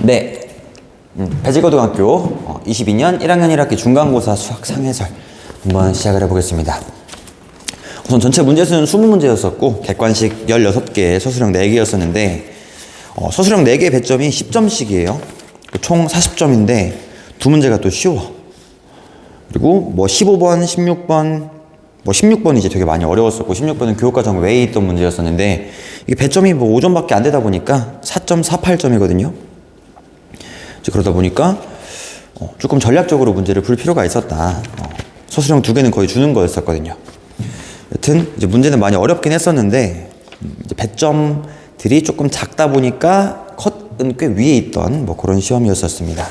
네, 배지고등학교 22년 1학년 1학기 중간고사 수학 상해설 한번 시작을 해보겠습니다. 우선 전체 문제수는 20문제였었고 객관식 16개, 서술형 4개였었는데 서술형 4개 배점이 10점씩이에요. 총 40점인데 두 문제가 또 쉬워. 그리고 뭐 15번, 16번, 16번이 이제 되게 많이 어려웠었고 16번은 교육과정 외에 있던 문제였었는데 이게 배점이 뭐 5점밖에 안 되다 보니까 4.48점이거든요. 그러다 보니까 조금 전략적으로 문제를 풀 필요가 있었다. 서술형 2개는 거의 주는 거였었거든요. 여튼 이제 문제는 많이 어렵긴 했었는데 이제 배점들이 조금 작다 보니까 컷은 꽤 위에 있던 뭐 그런 시험이었었습니다.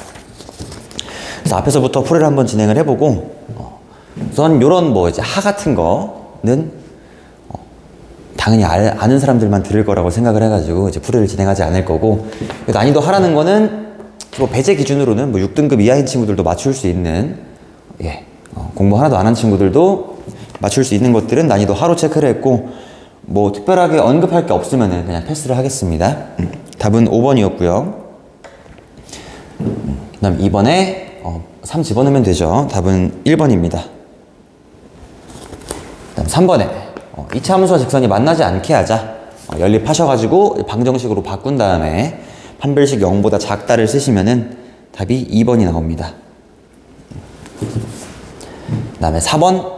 그래서 앞에서부터 풀이를 한번 진행을 해보고 우선 요런 뭐 이제 하 같은 거는 당연히 아는 사람들만 들을 거라고 생각을 해가지고 이제 풀이를 진행하지 않을 거고, 난이도 하라는 거는 뭐 배제 기준으로는 뭐 6등급 이하인 친구들도 맞출 수 있는, 공부 하나도 안 한 친구들도 맞출 수 있는 것들은 난이도 하로 체크를 했고, 뭐 특별하게 언급할 게 없으면은 그냥 패스를 하겠습니다. 답은 5번이었고요. 그 다음 2번에 3 집어넣으면 되죠. 답은 1번입니다. 그 다음 3번에 2차 함수와 직선이 만나지 않게 하자. 연립하셔가지고 방정식으로 바꾼 다음에 판별식 0보다 작다를 쓰시면은 답이 2번이 나옵니다. 그 다음에 4번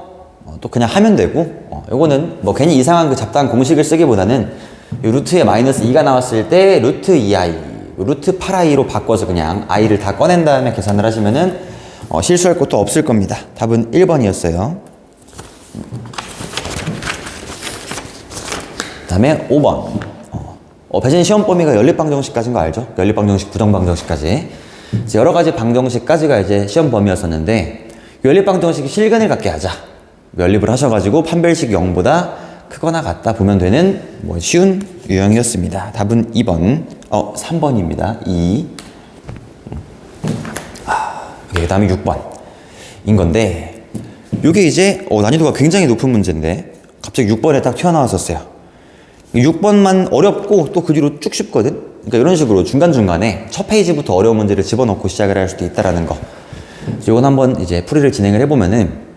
또 그냥 하면 되고, 요거는 뭐 괜히 이상한 그 잡다한 공식을 쓰기보다는 요 루트에 마이너스 2가 나왔을 때 루트 2i, 루트 8i로 바꿔서 그냥 i를 다 꺼낸 다음에 계산을 하시면은 실수할 것도 없을 겁니다. 답은 1번이었어요. 그 다음에 5번. 배진 시험 범위가 연립방정식까지인 거 알죠? 연립방정식, 부정방정식까지. 여러 가지 방정식까지가 이제 시험 범위였었는데, 연립방정식이 실근을 갖게 하자. 연립을 하셔가지고 판별식 0보다 크거나 같다 보면 되는 뭐 쉬운 유형이었습니다. 답은 2번, 3번입니다. 2. 그 다음에 6번인 건데, 요게 이제 난이도가 굉장히 높은 문제인데 갑자기 6번에 딱 튀어나왔었어요. 6번만 어렵고 또 그 뒤로 쭉 쉽거든. 그러니까 이런 식으로 중간중간에 첫 페이지부터 어려운 문제를 집어넣고 시작을 할 수도 있다라는 거. 이건 한번 이제 풀이를 진행을 해보면은,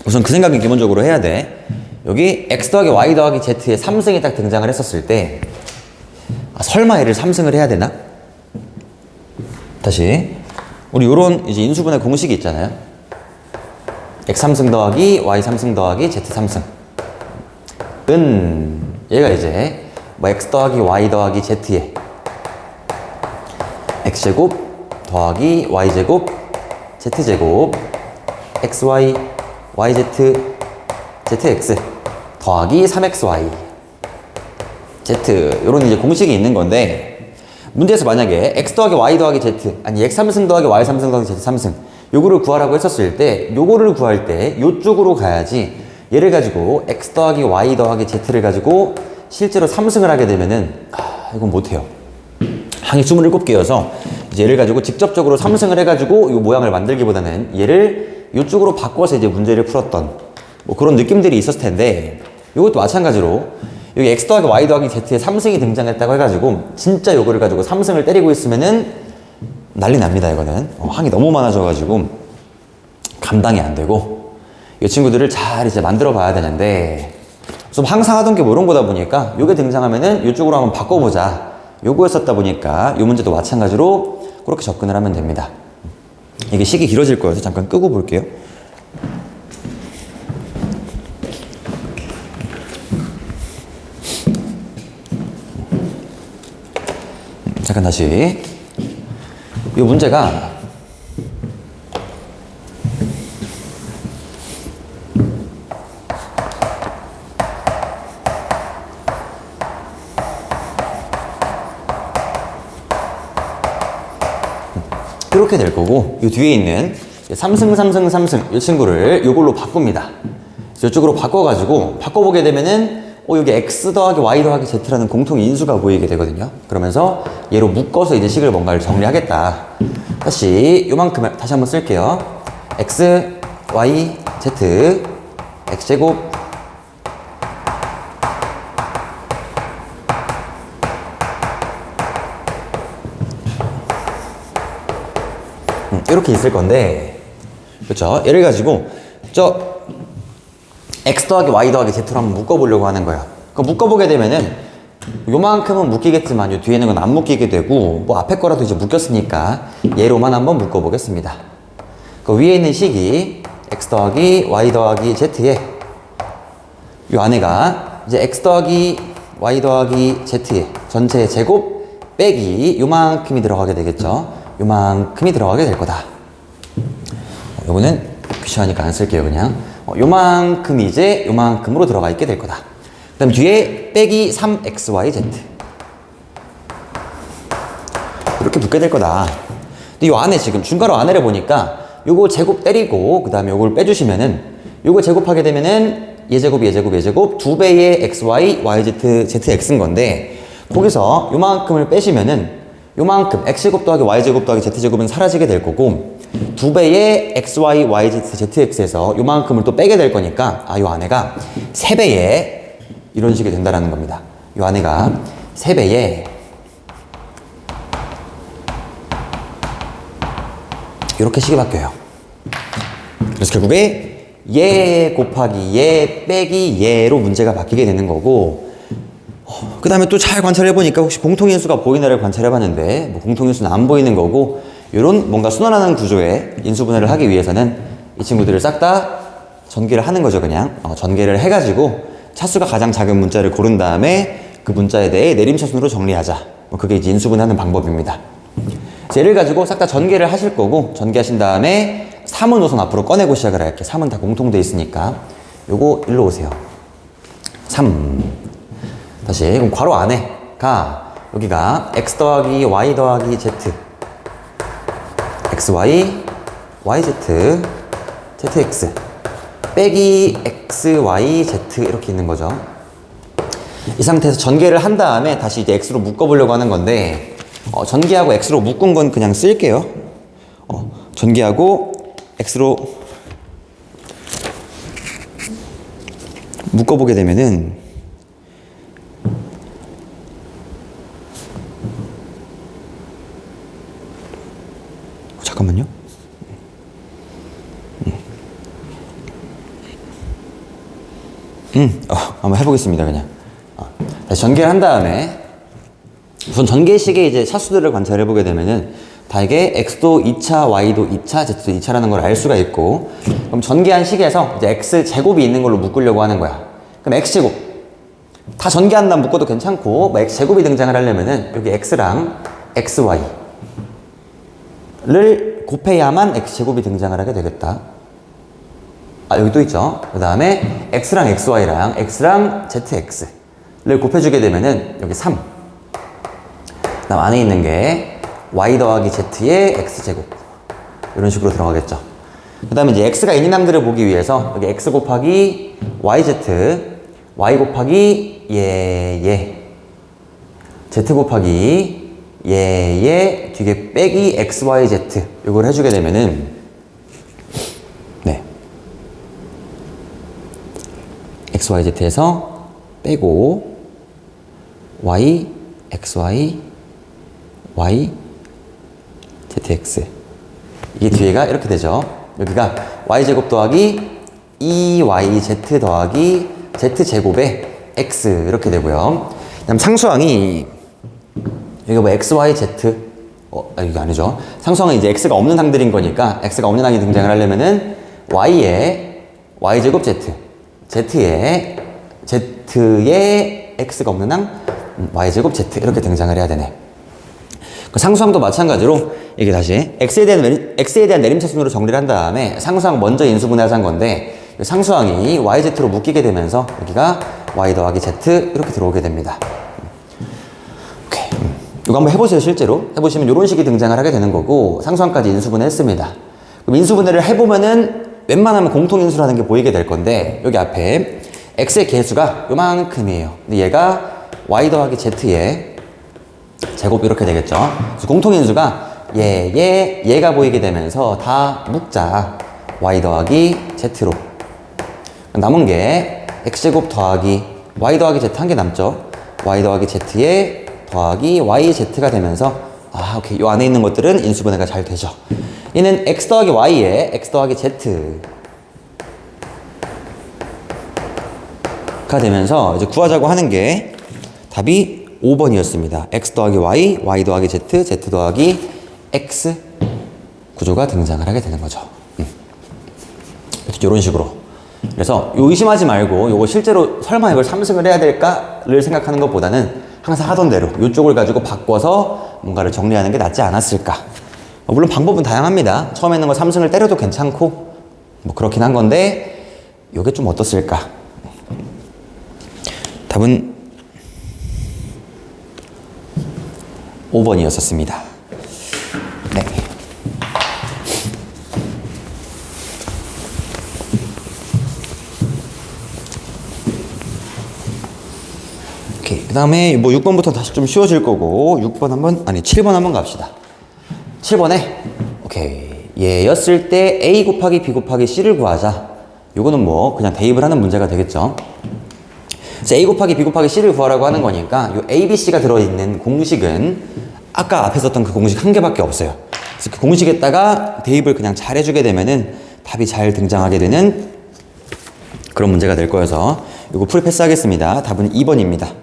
우선 그 생각은 기본적으로 해야 돼. 여기 x 더하기 y 더하기 z의 3승이 딱 등장을 했었을 때, 설마 얘를 3승을 해야 되나? 다시 우리 요런 이제 인수분해 공식이 있잖아요. x 3승 더하기 y 3승 더하기 z 3승 은 얘가 이제 뭐 x 더하기 y 더하기 z에 x제곱 더하기 y제곱 z제곱 xy yz zx 더하기 3xy z, 요런 이제 공식이 있는 건데, 문제에서 만약에 x 더하기 y 더하기 z, 아니 x 3승 더하기 y 3승 더하기 z 3승 요거를 구하라고 했었을 때, 요거를 구할 때 요쪽으로 가야지, 얘를 가지고 x 더하기 y 더하기 z를 가지고 실제로 3승을 하게 되면은 이건 못해요. 항이 27개여서 이제 얘를 가지고 직접적으로 3승을 해가지고 이 모양을 만들기보다는 얘를 이쪽으로 바꿔서 이제 문제를 풀었던 뭐 그런 느낌들이 있었을 텐데, 이것도 마찬가지로 여기 x 더하기 y 더하기 z에 3승이 등장했다고 해가지고 진짜 요거를 가지고 3승을 때리고 있으면은 난리 납니다. 이거는 항이 너무 많아져가지고 감당이 안 되고, 이 친구들을 잘 이제 만들어 봐야 되는데, 좀 항상 하던 게 뭐 이런 거다 보니까 요게 등장하면은 이쪽으로 한번 바꿔보자, 요거였었다 보니까 요 문제도 마찬가지로 그렇게 접근을 하면 됩니다. 이게 식이 길어질 거여서 잠깐 끄고 볼게요. 잠깐 다시. 이 문제가 이렇게 될 거고, 이 뒤에 있는 3승 3승 3승 이 친구를 이걸로 바꿉니다. 이쪽으로 바꿔가지고 바꿔보게 되면은 여기 x 더하기 y 더하기 z라는 공통 인수가 보이게 되거든요. 그러면서 얘로 묶어서 이제 식을 뭔가를 정리하겠다. 다시 요만큼 다시 한번 쓸게요. x, y, z, x제곱 이렇게 있을 건데, 그렇죠? 얘를 가지고 x 더하기 y 더하기 z로 한번 묶어보려고 하는 거예요. 그 묶어보게 되면은 요만큼은 묶이겠지만 요 뒤에는 건 안 묶이게 되고, 뭐 앞에 거라도 이제 묶였으니까 얘로만 한번 묶어보겠습니다. 그 위에 있는 식이 x 더하기 y 더하기 z에 요 안에가 이제 x 더하기 y 더하기 z의 전체 제곱 빼기 요만큼이 들어가게 되겠죠. 요만큼이 들어가게 될 거다. 요거는 귀찮으니까 안 쓸게요. 그냥 요만큼이 이제 요만큼으로 들어가 있게 될 거다. 그 다음 뒤에 빼기 3xyz 이렇게 붙게 될 거다. 근데 요 안에 지금 중괄호 안에를 보니까 요거 제곱 때리고 그 다음에 요걸 빼주시면은 요거 제곱하게 되면은 얘제곱 얘제곱 얘제곱 2배의 xy yz zx인 건데, 거기서 요만큼을 빼시면은 요만큼 x제곱 더하기 y제곱 더하기 z제곱은 사라지게 될 거고, 2배의 xy yz zx에서 요만큼을 또 빼게 될 거니까 요 안에가 3배의 이런 식이 된다라는 겁니다. 요 안에가 3배의 이렇게 식이 바뀌어요. 그래서 결국에 얘 곱하기 얘 빼기 얘로 문제가 바뀌게 되는 거고, 그 다음에 또 잘 관찰해보니까 혹시 공통인수가 보이나를 관찰해봤는데 뭐 공통인수는 안 보이는 거고, 이런 뭔가 순환하는 구조의 인수분해를 하기 위해서는 이 친구들을 싹 다 전개를 하는 거죠. 그냥 전개를 해가지고 차수가 가장 작은 문자를 고른 다음에 그 문자에 대해 내림차순으로 정리하자. 그게 이제 인수분해하는 방법입니다. 얘를 가지고 싹 다 전개를 하실 거고, 전개하신 다음에 3은 우선 앞으로 꺼내고 시작을 할게요. 3은 다 공통돼 있으니까 요거 일로 오세요. 3 다시 그럼 괄호 안에가 여기가 x 더하기 y 더하기 z xy yz zx 빼기 xy z 이렇게 있는 거죠. 이 상태에서 전개를 한 다음에 다시 이제 x로 묶어보려고 하는 건데, 전개하고 x로 묶은 건 그냥 쓸게요. 전개하고 x로 묶어보게 되면은 잠깐만요. 한번 해보겠습니다. 그냥 다시 전개를 한 다음에 우선 전개식의 이제 차수들을 관찰해보게 되면은 다 이게 x도 2차, y도 2차, z도 2차라는 걸 알 수가 있고, 그럼 전개한 식에서 이제 x 제곱이 있는 걸로 묶으려고 하는 거야. 그럼 x 제곱 다 전개한 다음 묶어도 괜찮고, 뭐 x 제곱이 등장을 하려면은 여기 x랑 xy를 곱해야만 x 제곱이 등장을 하게 되겠다. 여기 또 있죠. 그 다음에 x랑 xy랑 x랑 zx를 곱해주게 되면은 여기 3. 그 다음 안에 있는 게 y 더하기 z의 x제곱 이런 식으로 들어가겠죠. 그 다음에 이제 x가 있는 항들을 보기 위해서 여기 x 곱하기 yz, y 곱하기 얘, z 곱하기 얘 뒤에 빼기 xyz 이걸 해주게 되면은 네 xyz에서 빼고 y, xy, y, zx 이게 뒤에가 이렇게 되죠. 여기가 y제곱 더하기 2yz 더하기 z제곱에 x 이렇게 되고요. 그다음 상수항이 여기 뭐 xyz 이게 아니죠. 상수항은 이제 x가 없는 항들인 거니까 x가 없는 항이 등장을 하려면은 y에 y제곱 z, z에 x가 없는 항 y제곱 z 이렇게 등장을 해야 되네. 그 상수항도 마찬가지로 이게 다시 x에 대한 내림차순으로 정리를 한 다음에 상수항 먼저 인수분해하자는 건데, 상수항이 yz로 묶이게 되면서 여기가 y 더하기 z 이렇게 들어오게 됩니다. 오케이. 이거 한번 해보세요. 실제로 해보시면 이런 식이 등장을 하게 되는 거고, 상수항까지 인수분해 했습니다. 그럼 인수분해를 해보면은 웬만하면 공통인수라는 게 보이게 될 건데, 여기 앞에 x의 개수가 요만큼이에요. 근데 얘가 y 더하기 z의 제곱 이렇게 되겠죠. 그래서 공통인수가 얘가 보이게 되면서 다 묶자. y 더하기 z로. 남은 게 x제곱 더하기 y 더하기 z 한 개 남죠. y 더하기 z에 더하기 yz가 되면서 아, 오케이. 요 안에 있는 것들은 인수분해가 잘 되죠. 얘는 x 더하기 y에 x 더하기 z가 되면서 이제 구하자고 하는 게 답이 5번이었습니다. x 더하기 y, y 더하기 z, z 더하기 x 구조가 등장을 하게 되는 거죠. 이런 식으로. 그래서 요 의심하지 말고 요거 실제로 설마 이걸 3승을 해야 될까를 생각하는 것보다는 항상 하던 대로 이쪽을 가지고 바꿔서 뭔가를 정리하는 게 낫지 않았을까. 물론 방법은 다양합니다. 처음에 있는 거 3승을 때려도 괜찮고 뭐 그렇긴 한 건데 요게 좀 어떻을까. 답은 5번이었었습니다. 네. 그 다음에 뭐 6번부터 다시 좀 쉬워질 거고 7번 한번 갑시다. 7번에 오케이 얘였을 때 A 곱하기 B 곱하기 C를 구하자. 요거는 뭐 그냥 대입을 하는 문제가 되겠죠. 그래서 A 곱하기 B 곱하기 C를 구하라고 하는 거니까 요 A, B, C가 들어있는 공식은 아까 앞에 썼던 그 공식 한 개밖에 없어요. 그래서 그 공식에다가 대입을 그냥 잘 해주게 되면은 답이 잘 등장하게 되는 그런 문제가 될 거여서 요거 풀 패스하겠습니다. 답은 2번입니다.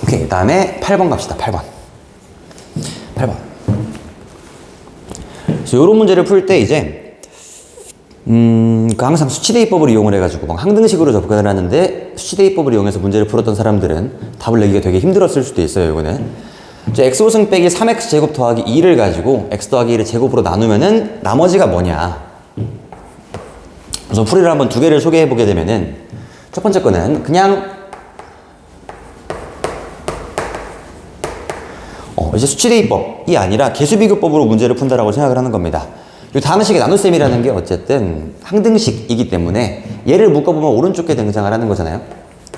오케이, 그 다음에 8번 갑시다. 8번. 그래서 요런 문제를 풀 때 이제 항상 수치대입법을 이용을 해가지고 막 항등식으로 접근을 하는데 수치대입법을 이용해서 문제를 풀었던 사람들은 답을 내기가 되게 힘들었을 수도 있어요. 이거는 x5승 빼기 3x제곱 더하기 2를 가지고 x 더하기 1을 제곱으로 나누면은 나머지가 뭐냐. 그래서 풀이를 한번 두 개를 소개해 보게 되면은 첫 번째 거는 그냥 이제 수치대입법이 아니라 개수비교법으로 문제를 푼다라고 생각을 하는 겁니다. 이 다항식의 나눗셈이라는 게 어쨌든 항등식이기 때문에 얘를 묶어보면 오른쪽 게 등장을 하는 거잖아요.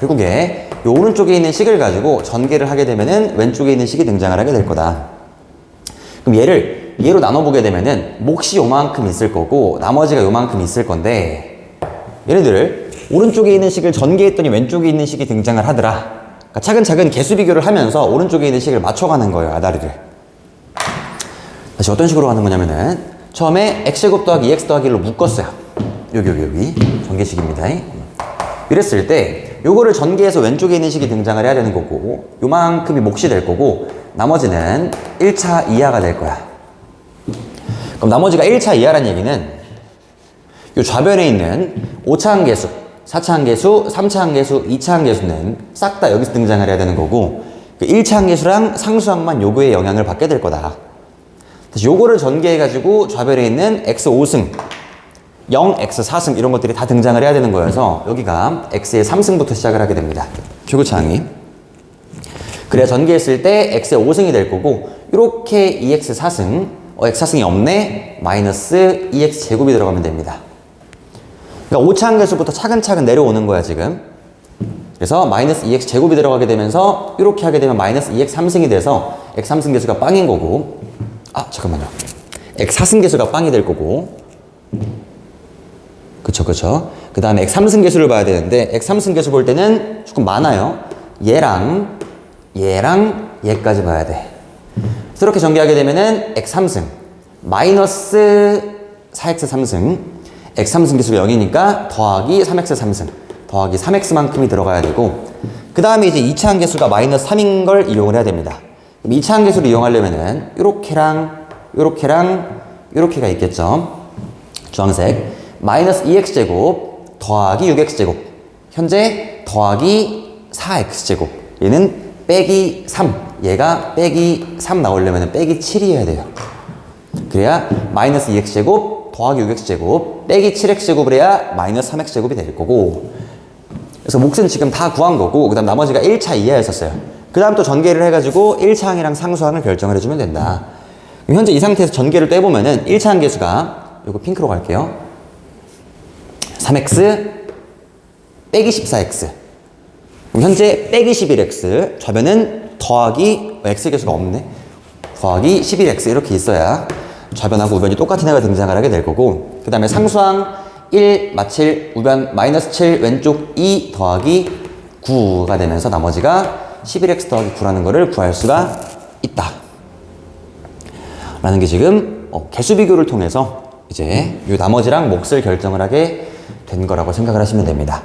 결국에 이 오른쪽에 있는 식을 가지고 전개를 하게 되면은 왼쪽에 있는 식이 등장을 하게 될 거다. 그럼 얘로 나눠보게 되면은 몫이 요만큼 있을 거고 나머지가 요만큼 있을 건데 얘네들을 오른쪽에 있는 식을 전개했더니 왼쪽에 있는 식이 등장을 하더라. 그러니까 차근차근 개수 비교를 하면서 오른쪽에 있는 식을 맞춰가는 거예요. 아다리를. 다시 어떤 식으로 하는 거냐면은 처음에 x제곱 더하기 2x 더하기 1로 묶었어요. 여기 전개식입니다. 이랬을 때 요거를 전개해서 왼쪽에 있는 식이 등장을 해야 되는 거고 요만큼이 몫이 될 거고 나머지는 1차 이하가 될 거야. 그럼 나머지가 1차 이하란 얘기는 요 좌변에 있는 5차 함계수, 4차 함계수, 3차 함계수, 2차 함계수는 싹 다 여기서 등장을 해야 되는 거고 그 1차 함계수랑 상수항만 요거에 영향을 받게 될 거다. 다시 요거를 전개해가지고 좌변에 있는 x5승, 0x4승 이런 것들이 다 등장을 해야 되는 거여서 여기가 x의 3승부터 시작을 하게 됩니다. 표구차항이. 그래야 전개했을 때 x의 5승이 될 거고 이렇게 2x4승, x4승이 없네, 마이너스 2x 제곱이 들어가면 됩니다. 그러니까 5차 함계수부터 차근차근 내려오는 거야 지금. 그래서 마이너스 2x 제곱이 들어가게 되면서 이렇게 하게 되면 마이너스 2x 3승이 돼서 x 3승 계수가 빵인 거고 잠깐만요. x 4승 계수가 빵이 될 거고 그쵸. 그 다음에 x 3승 계수를 봐야 되는데 x 3승 계수 볼 때는 조금 많아요. 얘랑 얘까지 봐야 돼. 그래서 이렇게 전개하게 되면은 x 3승 마이너스 4x 3승 x 3승 계수가 0이니까 더하기 3x 3승 더하기 3x만큼이 들어가야 되고 그 다음에 이제 2차 함계수가 마이너스 3인 걸 이용을 해야 됩니다. 그럼 2차 함계수를 이용하려면은 요렇게가 있겠죠. 주황색 마이너스 2x제곱 더하기 6x제곱 현재 더하기 4x제곱 얘는 빼기 3 얘가 빼기 3 나오려면 빼기 7이 해야 돼요. 그래야 마이너스 2x제곱 더하기 6x제곱 빼기 7x제곱을 해야 마이너스 3x제곱이 될 거고 그래서 몫은 지금 다 구한 거고 그 다음 나머지가 1차 이하였었어요. 그 다음 또 전개를 해가지고 1차 항이랑 상수항을 결정을 해주면 된다. 그럼 현재 이 상태에서 전개를 또 해보면은 1차 함계수가 요거 핑크로 갈게요. 3x 빼기 14x 그럼 현재 빼기 11x 좌변은 더하기 x계수가 없네 더하기 11x 이렇게 있어야 좌변하고 우변이 똑같은 애가 등장을 하게 될 거고 그 다음에 상수항 1, 마칠, 우변 마이너스 7, 왼쪽 2 더하기 9가 되면서 나머지가 11x 더하기 9라는 거를 구할 수가 있다. 라는 게 지금 개수 비교를 통해서 이제 이 나머지랑 몫을 결정을 하게 된 거라고 생각을 하시면 됩니다.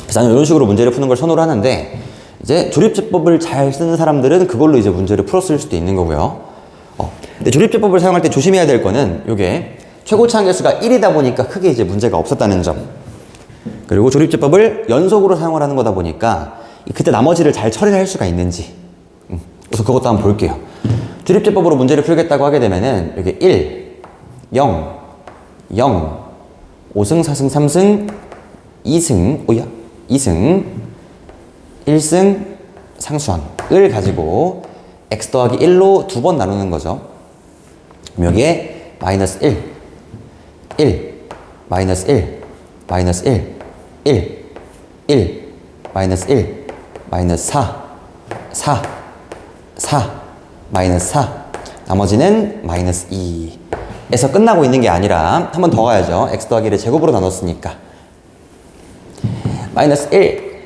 그래서 나는 이런 식으로 문제를 푸는 걸 선호를 하는데 이제 조립제법을 잘 쓰는 사람들은 그걸로 이제 문제를 풀었을 수도 있는 거고요. 근데 조립제법을 사용할 때 조심해야 될 거는 이게 최고차항 개수가 1이다 보니까 크게 이제 문제가 없었다는 점. 그리고 조립제법을 연속으로 사용을 하는 거다 보니까 그때 나머지를 잘 처리를 할 수가 있는지. 그래서 그것도 한번 볼게요. 조립제법으로 문제를 풀겠다고 하게 되면은 여기 1, 0, 0, 5승, 4승, 3승, 2승, 2승, 1승, 상수항을 가지고 x 더하기 1로 두 번 나누는 거죠. 그럼 여기에 마이너스 1, 1, 마이너스 1, 마이너스 1, 1, 1, 마이너스 1, 마이너스 4, 4, 4, 마이너스 4, 나머지는 마이너스 2에서 끝나고 있는 게 아니라 한 번 더 가야죠. x 더하기 1을 제곱으로 나눴으니까 마이너스 1,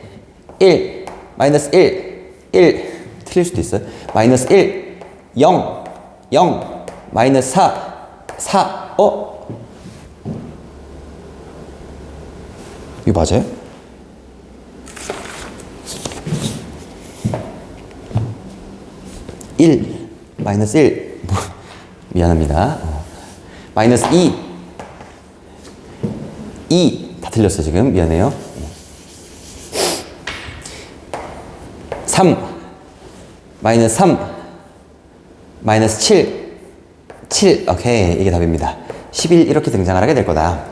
1, 마이너스 1, 1 틀릴 수도 있어요. 마이너스 1, 0, 0, 마이너스 4, 4, 이거 맞아요? 마이너스 1, 미안합니다. 마이너스 2, 다 틀렸어 지금. 미안해요. 3, 마이너스 3, 마이너스 7, 7, 오케이. 이게 답입니다. 11 이렇게 등장을 하게 될 거다.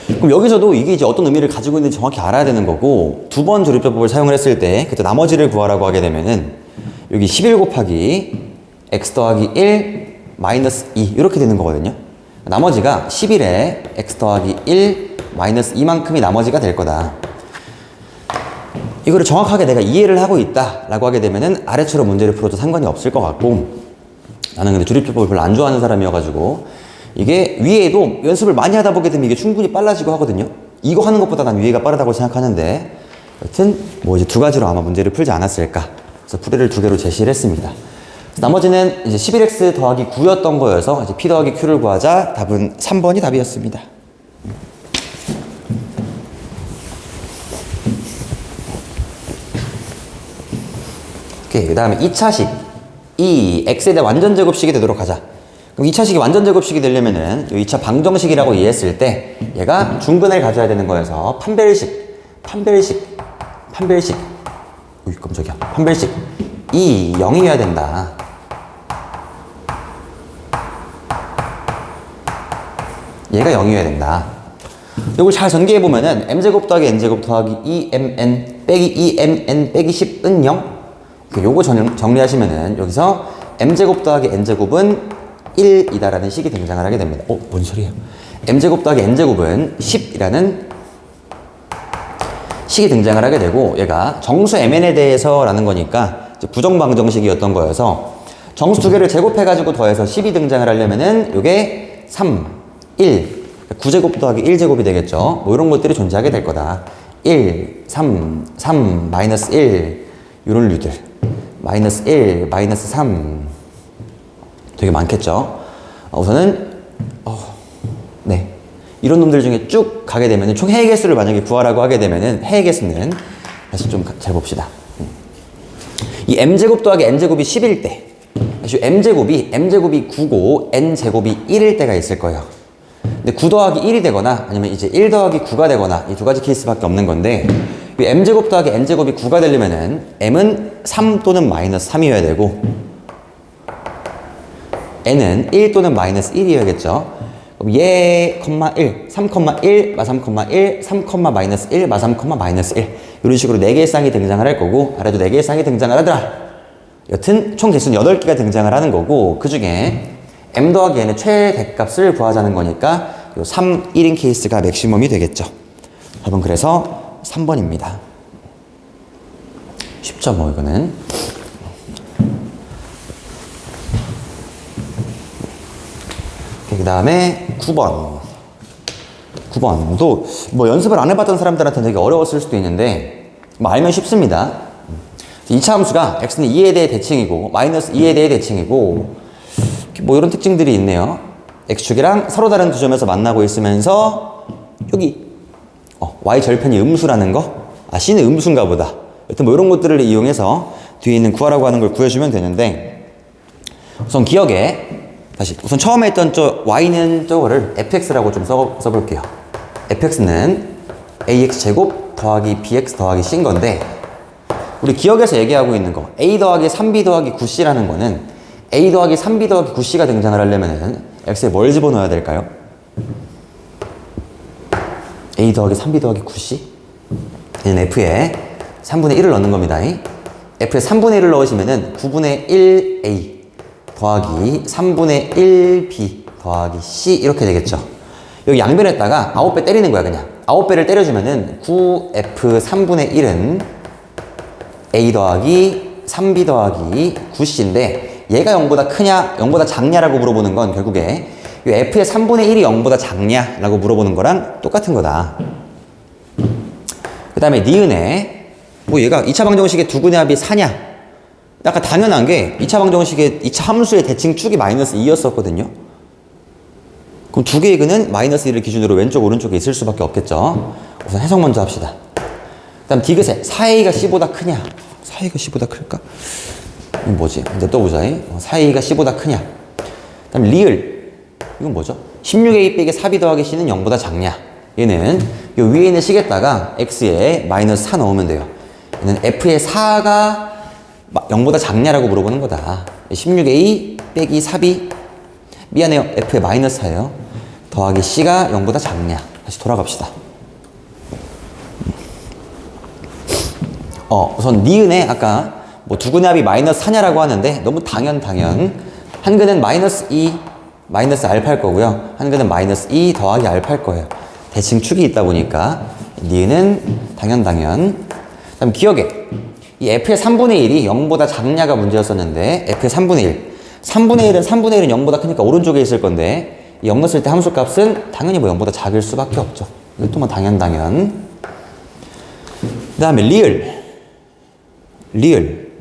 그럼 여기서도 이게 이제 어떤 의미를 가지고 있는지 정확히 알아야 되는 거고, 두 번 조립제법을 사용을 했을 때 그때 나머지를 구하라고 하게 되면은 여기 11 곱하기 x 더하기 1 마이너스 2 이렇게 되는 거거든요. 나머지가 11에 x 더하기 1 마이너스 2만큼이 나머지가 될 거다. 이거를 정확하게 내가 이해를 하고 있다 라고 하게 되면은 아래처럼 문제를 풀어도 상관이 없을 것 같고, 나는 근데 조립제법을 별로 안 좋아하는 사람이어가지고 이게 위에도 연습을 많이 하다 보게 되면 이게 충분히 빨라지고 하거든요. 이거 하는 것보다 난 위에가 빠르다고 생각하는데, 여튼 뭐 이제 두 가지로 아마 문제를 풀지 않았을까. 그래서 풀이를 두 개로 제시를 했습니다. 나머지는 이제 11x 더하기 9였던 거여서 이제 p 더하기 q를 구하자. 답은 3번이 답이었습니다. 오케이. 그 다음에 2차식. 이 x에 대한 완전 제곱식이 되도록 하자. 그럼 2차식이 완전 제곱식이 되려면은 이 2차 방정식이라고 이해했을 때 얘가 중근을 가져야 되는 거여서 판별식. 우이 깜짝이야. 판별식. 이 0이어야 된다. 얘가 0이어야 된다. 이걸 잘 전개해 보면은 m제곱 더하기 n제곱 더하기 2mn 빼기 2mn 빼기 10은 0. 요거 정리하시면은 여기서 m제곱 더하기 n제곱은 1이다라는 식이 등장을 하게 됩니다. 뭔 소리예요? m제곱 더하기 n제곱은 10이라는 식이 등장을 하게 되고, 얘가 정수 mn에 대해서 라는 거니까 부정방정식이었던 거여서 정수 두 개를 제곱해가지고 더해서 10이 등장을 하려면은 요게 3, 1, 9제곱 더하기 1제곱이 되겠죠. 뭐 이런 것들이 존재하게 될 거다. 1, 3, 마이너스 1 이런 류들. 마이너스 1, 마이너스 3 되게 많겠죠. 우선은 네, 이런 놈들 중에 쭉 가게 되면 총 해의 개수를 만약에 구하라고 하게 되면은 해의 개수는 다시 좀 잘 봅시다. 이 m제곱 더하기 n제곱이 10일 때, m제곱이 9고 n제곱이 1일 때가 있을 거예요. 근데 9 더하기 1이 되거나 아니면 이제 1 더하기 9가 되거나 이 두 가지 케이스밖에 없는 건데, 이 m제곱 더하기 n제곱이 9가 되려면은 m은 3 또는 마이너스 3이어야 되고 n은 1 또는 마이너스 1이어야겠죠. 그럼 얘, 1, 3, 1, 마 3, 1, 3, 마이너스 1, 마 3, 마이너스 1 이런 식으로 4개의 쌍이 등장을 할 거고, 아래도 4개의 쌍이 등장을 하더라. 여튼 총 개수는 8개가 등장을 하는 거고, 그 중에 m 더하기 n의 최대값을 구하자는 거니까 요 3, 1인 케이스가 맥시멈이 되겠죠. 답은 그래서 3번입니다. 쉽죠 뭐 이거는. 그 다음에 9번도 뭐 연습을 안 해봤던 사람들한테 되게 어려웠을 수도 있는데 뭐 알면 쉽습니다. 2차 함수가 x는 2에 대해 대칭이고 마이너스 2에 대해 대칭이고 뭐 이런 특징들이 있네요. x축이랑 서로 다른 두 점에서 만나고 있으면서 여기 y 절편이 음수라는 거, c는 음수인가 보다. 여튼 뭐 이런 것들을 이용해서 뒤에 있는 구하라고 하는 걸 구해주면 되는데, 우선 기억에 다시 우선 처음에 했던 y는 저거를 fx라고 좀 써볼게요. fx는 ax제곱 더하기 bx 더하기 c인 건데, 우리 기억에서 얘기하고 있는 거 a 더하기 3b 더하기 9c라는 거는 a 더하기 3b 더하기 9c가 등장을 하려면 x에 뭘 집어넣어야 될까요? a 더하기 3b 더하기 9c? 얘는 f에 3분의 1을 넣는 겁니다. f에 3분의 1을 넣으시면은 9분의 1a 더하기 3분의 1b 더하기 c 이렇게 되겠죠. 여기 양변에다가 9배 때리는 거야. 그냥 9배를 때려주면은 9f 3분의 1은 a 더하기 3b 더하기 9c인데 얘가 0보다 크냐 0보다 작냐라고 물어보는 건 결국에 이 f의 3분의 1이 0보다 작냐라고 물어보는 거랑 똑같은 거다. 그 다음에 니은에 뭐 얘가 2차 방정식의 두근의 합이 4냐? 약간 당연한 게 2차 방정식의 2차 함수의 대칭축이 마이너스 2였었거든요. 그럼 두 개의 근은 마이너스 1을 기준으로 왼쪽 오른쪽에 있을 수밖에 없겠죠. 우선 해석 먼저 합시다. 그 다음 디귿에 4a가 c보다 크냐? 4a가 c보다 클까? 이건 뭐지? 이제 또 보자. 4a가 c보다 크냐? 그 다음 리을 이건 뭐죠? 16a 빼기 4b 더하기 c는 0보다 작냐? 얘는 요 위에 있는 식에다가 x에 마이너스 4 넣으면 돼요. 얘는 f의 4가 0보다 작냐라고 물어보는 거다. 16a 빼기 4b 미안해요. f의 마이너스 4예요. 더하기 c가 0보다 작냐? 다시 돌아갑시다. 우선 니은에 아까 뭐 두근의 합이 마이너스 4냐라고 하는데 너무 당연. 한근은 마이너스 2 마이너스 알파일 거고요. 한근은 마이너스 2 더하기 알파일 거예요. 대칭축이 있다 보니까 니은은 당연. 그다음 기억에 이 f의 3분의 1이 0보다 작냐가 문제였었는데 f의 3분의 1 3분의 1은 0보다 크니까 오른쪽에 있을 건데 0 넣었을 때 함수값은 당연히 뭐 0보다 작을 수밖에 없죠. 이것도 뭐 당연. 그 다음에 리을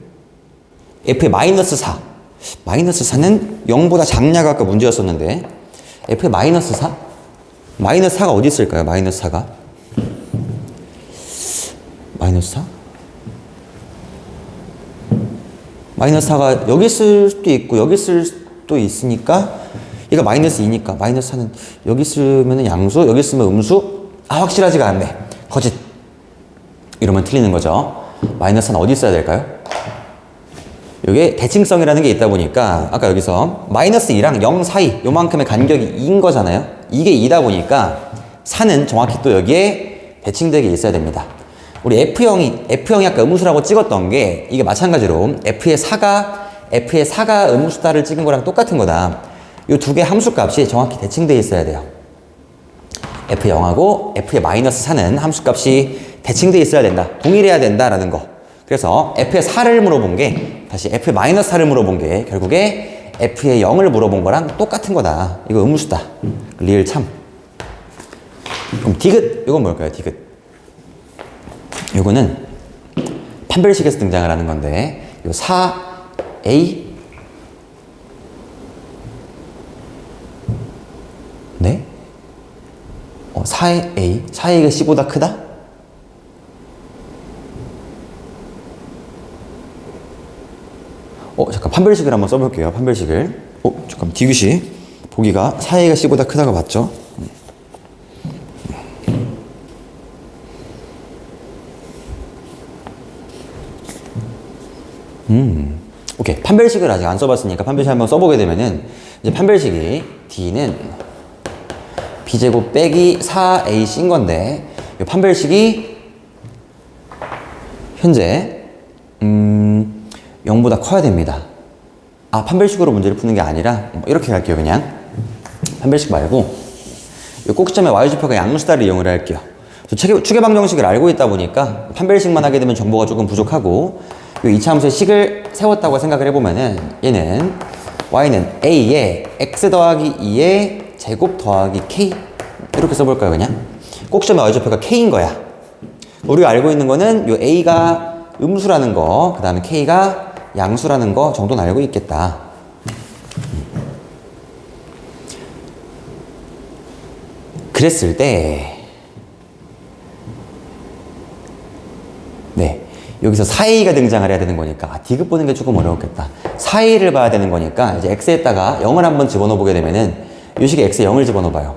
f의 마이너스 4 마이너스 4는 0보다 작냐가 아까 문제였었는데 f의 마이너스 4? 마이너스 4가 어디 있을까요? 마이너스 4가 마이너스 4? 마이너스 4가 여기 있을 수도 있고 여기 있을 수도 있으니까 얘가 마이너스 2니까 마이너스 4는 여기 있으면 양수 여기 있으면 음수 확실하지가 않네. 거짓. 이러면 틀리는 거죠. 마이너스 4는 어디 있어야 될까요? 이게 대칭성이라는 게 있다 보니까 아까 여기서 마이너스 2랑 0 사이 요만큼의 간격이 2인 거잖아요. 이게 2다 보니까 4는 정확히 또 여기에 대칭되게 있어야 됩니다. 우리 F형이 아까 음수라고 찍었던 게 이게 마찬가지로 F의 4가 음수다를 찍은 거랑 똑같은 거다. 이 두 개 함수값이 정확히 대칭되어 있어야 돼요. F0하고 F의 마이너스 4는 함수값이 대칭되어 있어야 된다. 동일해야 된다라는 거. 그래서 F의 4를 물어본 게 다시 F의 마이너스 4를 물어본 게 결국에 F의 0을 물어본 거랑 똑같은 거다. 이거 음수다. 리을 참. 그럼 디귿. 이건 뭘까요? 디귿. 요거는 판별식에서 등장을 하는 건데 요 4a 네? 4a가 c보다 크다? 잠깐 판별식을 한번 써볼게요. 판별식을. 잠깐 디귿이 보기가 4a가 c보다 크다가 맞죠? 오케이. 판별식을 아직 안 써봤으니까 판별식 한번 써보게 되면은 이제 판별식이 D는 B제곱 빼기 4AC인 건데 이 판별식이 현재 0보다 커야 됩니다. 판별식으로 문제를 푸는 게 아니라 이렇게 갈게요. 그냥 판별식 말고 이 꼭지점의 y좌표가 양수다를 이용을 할게요. 추계방정식을 알고 있다 보니까 판별식만 하게 되면 정보가 조금 부족하고 이 2차 함수의 식을 세웠다고 생각을 해보면은 얘는 y는 a에 x 더하기 2의 제곱 더하기 k 이렇게 써볼까요 그냥? 꼭지점의 y좌표가 k인 거야. 우리가 알고 있는 거는 요 a가 음수라는 거, 그 다음에 k가 양수라는 거 정도는 알고 있겠다. 그랬을 때 네, 여기서 4a가 등장을 해야 되는 거니까 디귿 보는 게 조금 어려웠겠다. 4a를 봐야 되는 거니까 이제 x에다가 0을 한번 집어넣어 보게 되면은 이 식에 x에 0을 집어넣어 봐요.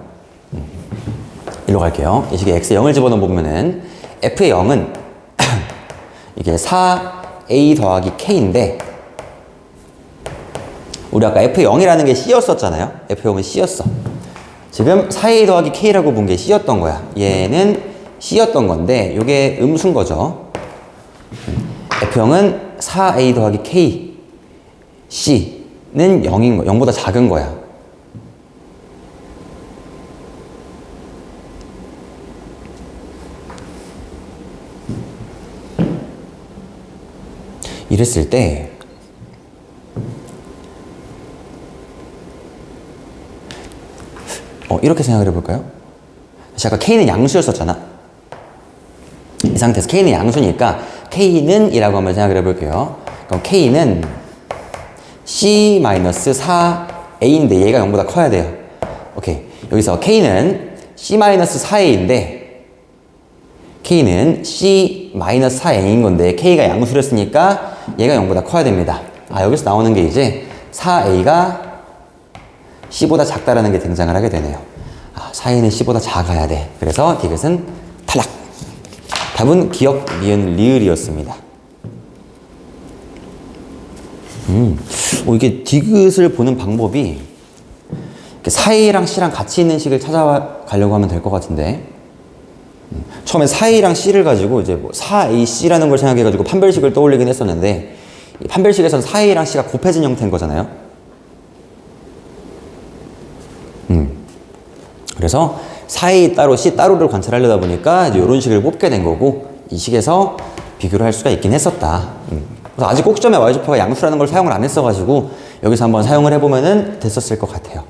일로 갈게요. 이 식에 x에 0을 집어넣어 보면은 f의 0은 이게 4a 더하기 k인데 우리 아까 f의 0이라는 게 c였었잖아요. f의 0은 c였어. 지금 4a 더하기 k라고 본 게 c였던 거야. 얘는 c였던 건데 이게 음수인 거죠. F형은 4a 더하기 k c는 0인 거, 0보다 작은 거야. 이랬을 때 이렇게 생각을 해볼까요? 다시 아까 k는 양수였었잖아. 이 상태에서 k는 양수니까 k는 이라고 한번 생각을 해볼게요. 그럼 k는 c-4a인데 얘가 0보다 커야 돼요. 오케이. 여기서 k는 c-4a인데 k는 c-4a인 건데 k가 양수였으니까 얘가 0보다 커야 됩니다. 여기서 나오는 게 이제 4a가 c보다 작다라는 게 등장을 하게 되네요. 4a는 c보다 작아야 돼. 그래서 디귿은 탈락. 답은 기역, 니은, 리을이었습니다. 이게 디귿을 보는 방법이 4a랑 c랑 같이 있는 식을 찾아가려고 하면 될 것 같은데 처음에 4a랑 c를 가지고 이제 뭐 4ac라는 걸 생각해가지고 판별식을 떠올리긴 했었는데 이 판별식에서는 4a랑 c가 곱해진 형태인 거잖아요. 그래서 4a 따로 c 따로를 관찰하려다 보니까 이제 이런 식을 뽑게 된 거고 이 식에서 비교를 할 수가 있긴 했었다. 그래서 아직 꼭지점의 y좌표가 양수라는 걸 사용을 안 했어가지고 여기서 한번 사용을 해보면은 됐었을 것 같아요.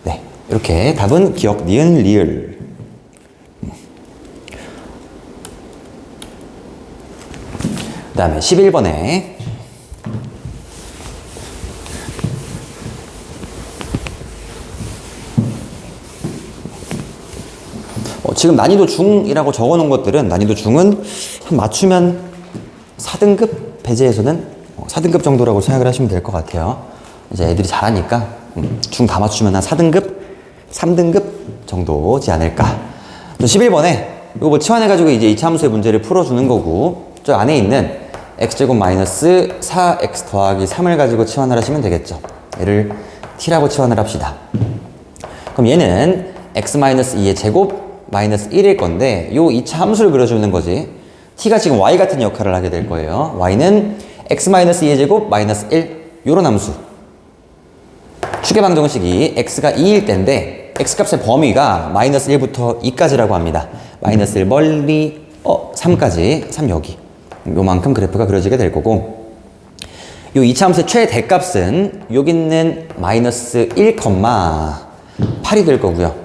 네, 이렇게 답은 기역, 니은, 리을. 그 다음에 11번에 지금 난이도 중이라고 적어 놓은 것들은 난이도 중은 한 맞추면 4등급 배제에서는 4등급 정도라고 생각을 하시면 될 것 같아요. 이제 애들이 잘하니까 중 다 맞추면 한 4등급, 3등급 정도지 않을까. 11번에 이거 뭐 치환해가지고 이제 2차 함수의 문제를 풀어주는 거고 저 안에 있는 x제곱 마이너스 4x 더하기 3을 가지고 치환을 하시면 되겠죠. 얘를 t라고 치환을 합시다. 그럼 얘는 x 마이너스 2의 제곱 마이너스 1일 건데 요 2차 함수를 그려주는 거지. t가 지금 y 같은 역할을 하게 될 거예요. y는 x 마이너스 2의 제곱 마이너스 1 요런 함수. 축의 방정식이 x가 2일 때인데 x 값의 범위가 마이너스 1부터 2까지라고 합니다. 마이너스 1 멀리 3까지 3 여기 요만큼 그래프가 그려지게 될 거고 요 2차 함수의 최대값은 여기 있는 마이너스 1,8이 될 거고요.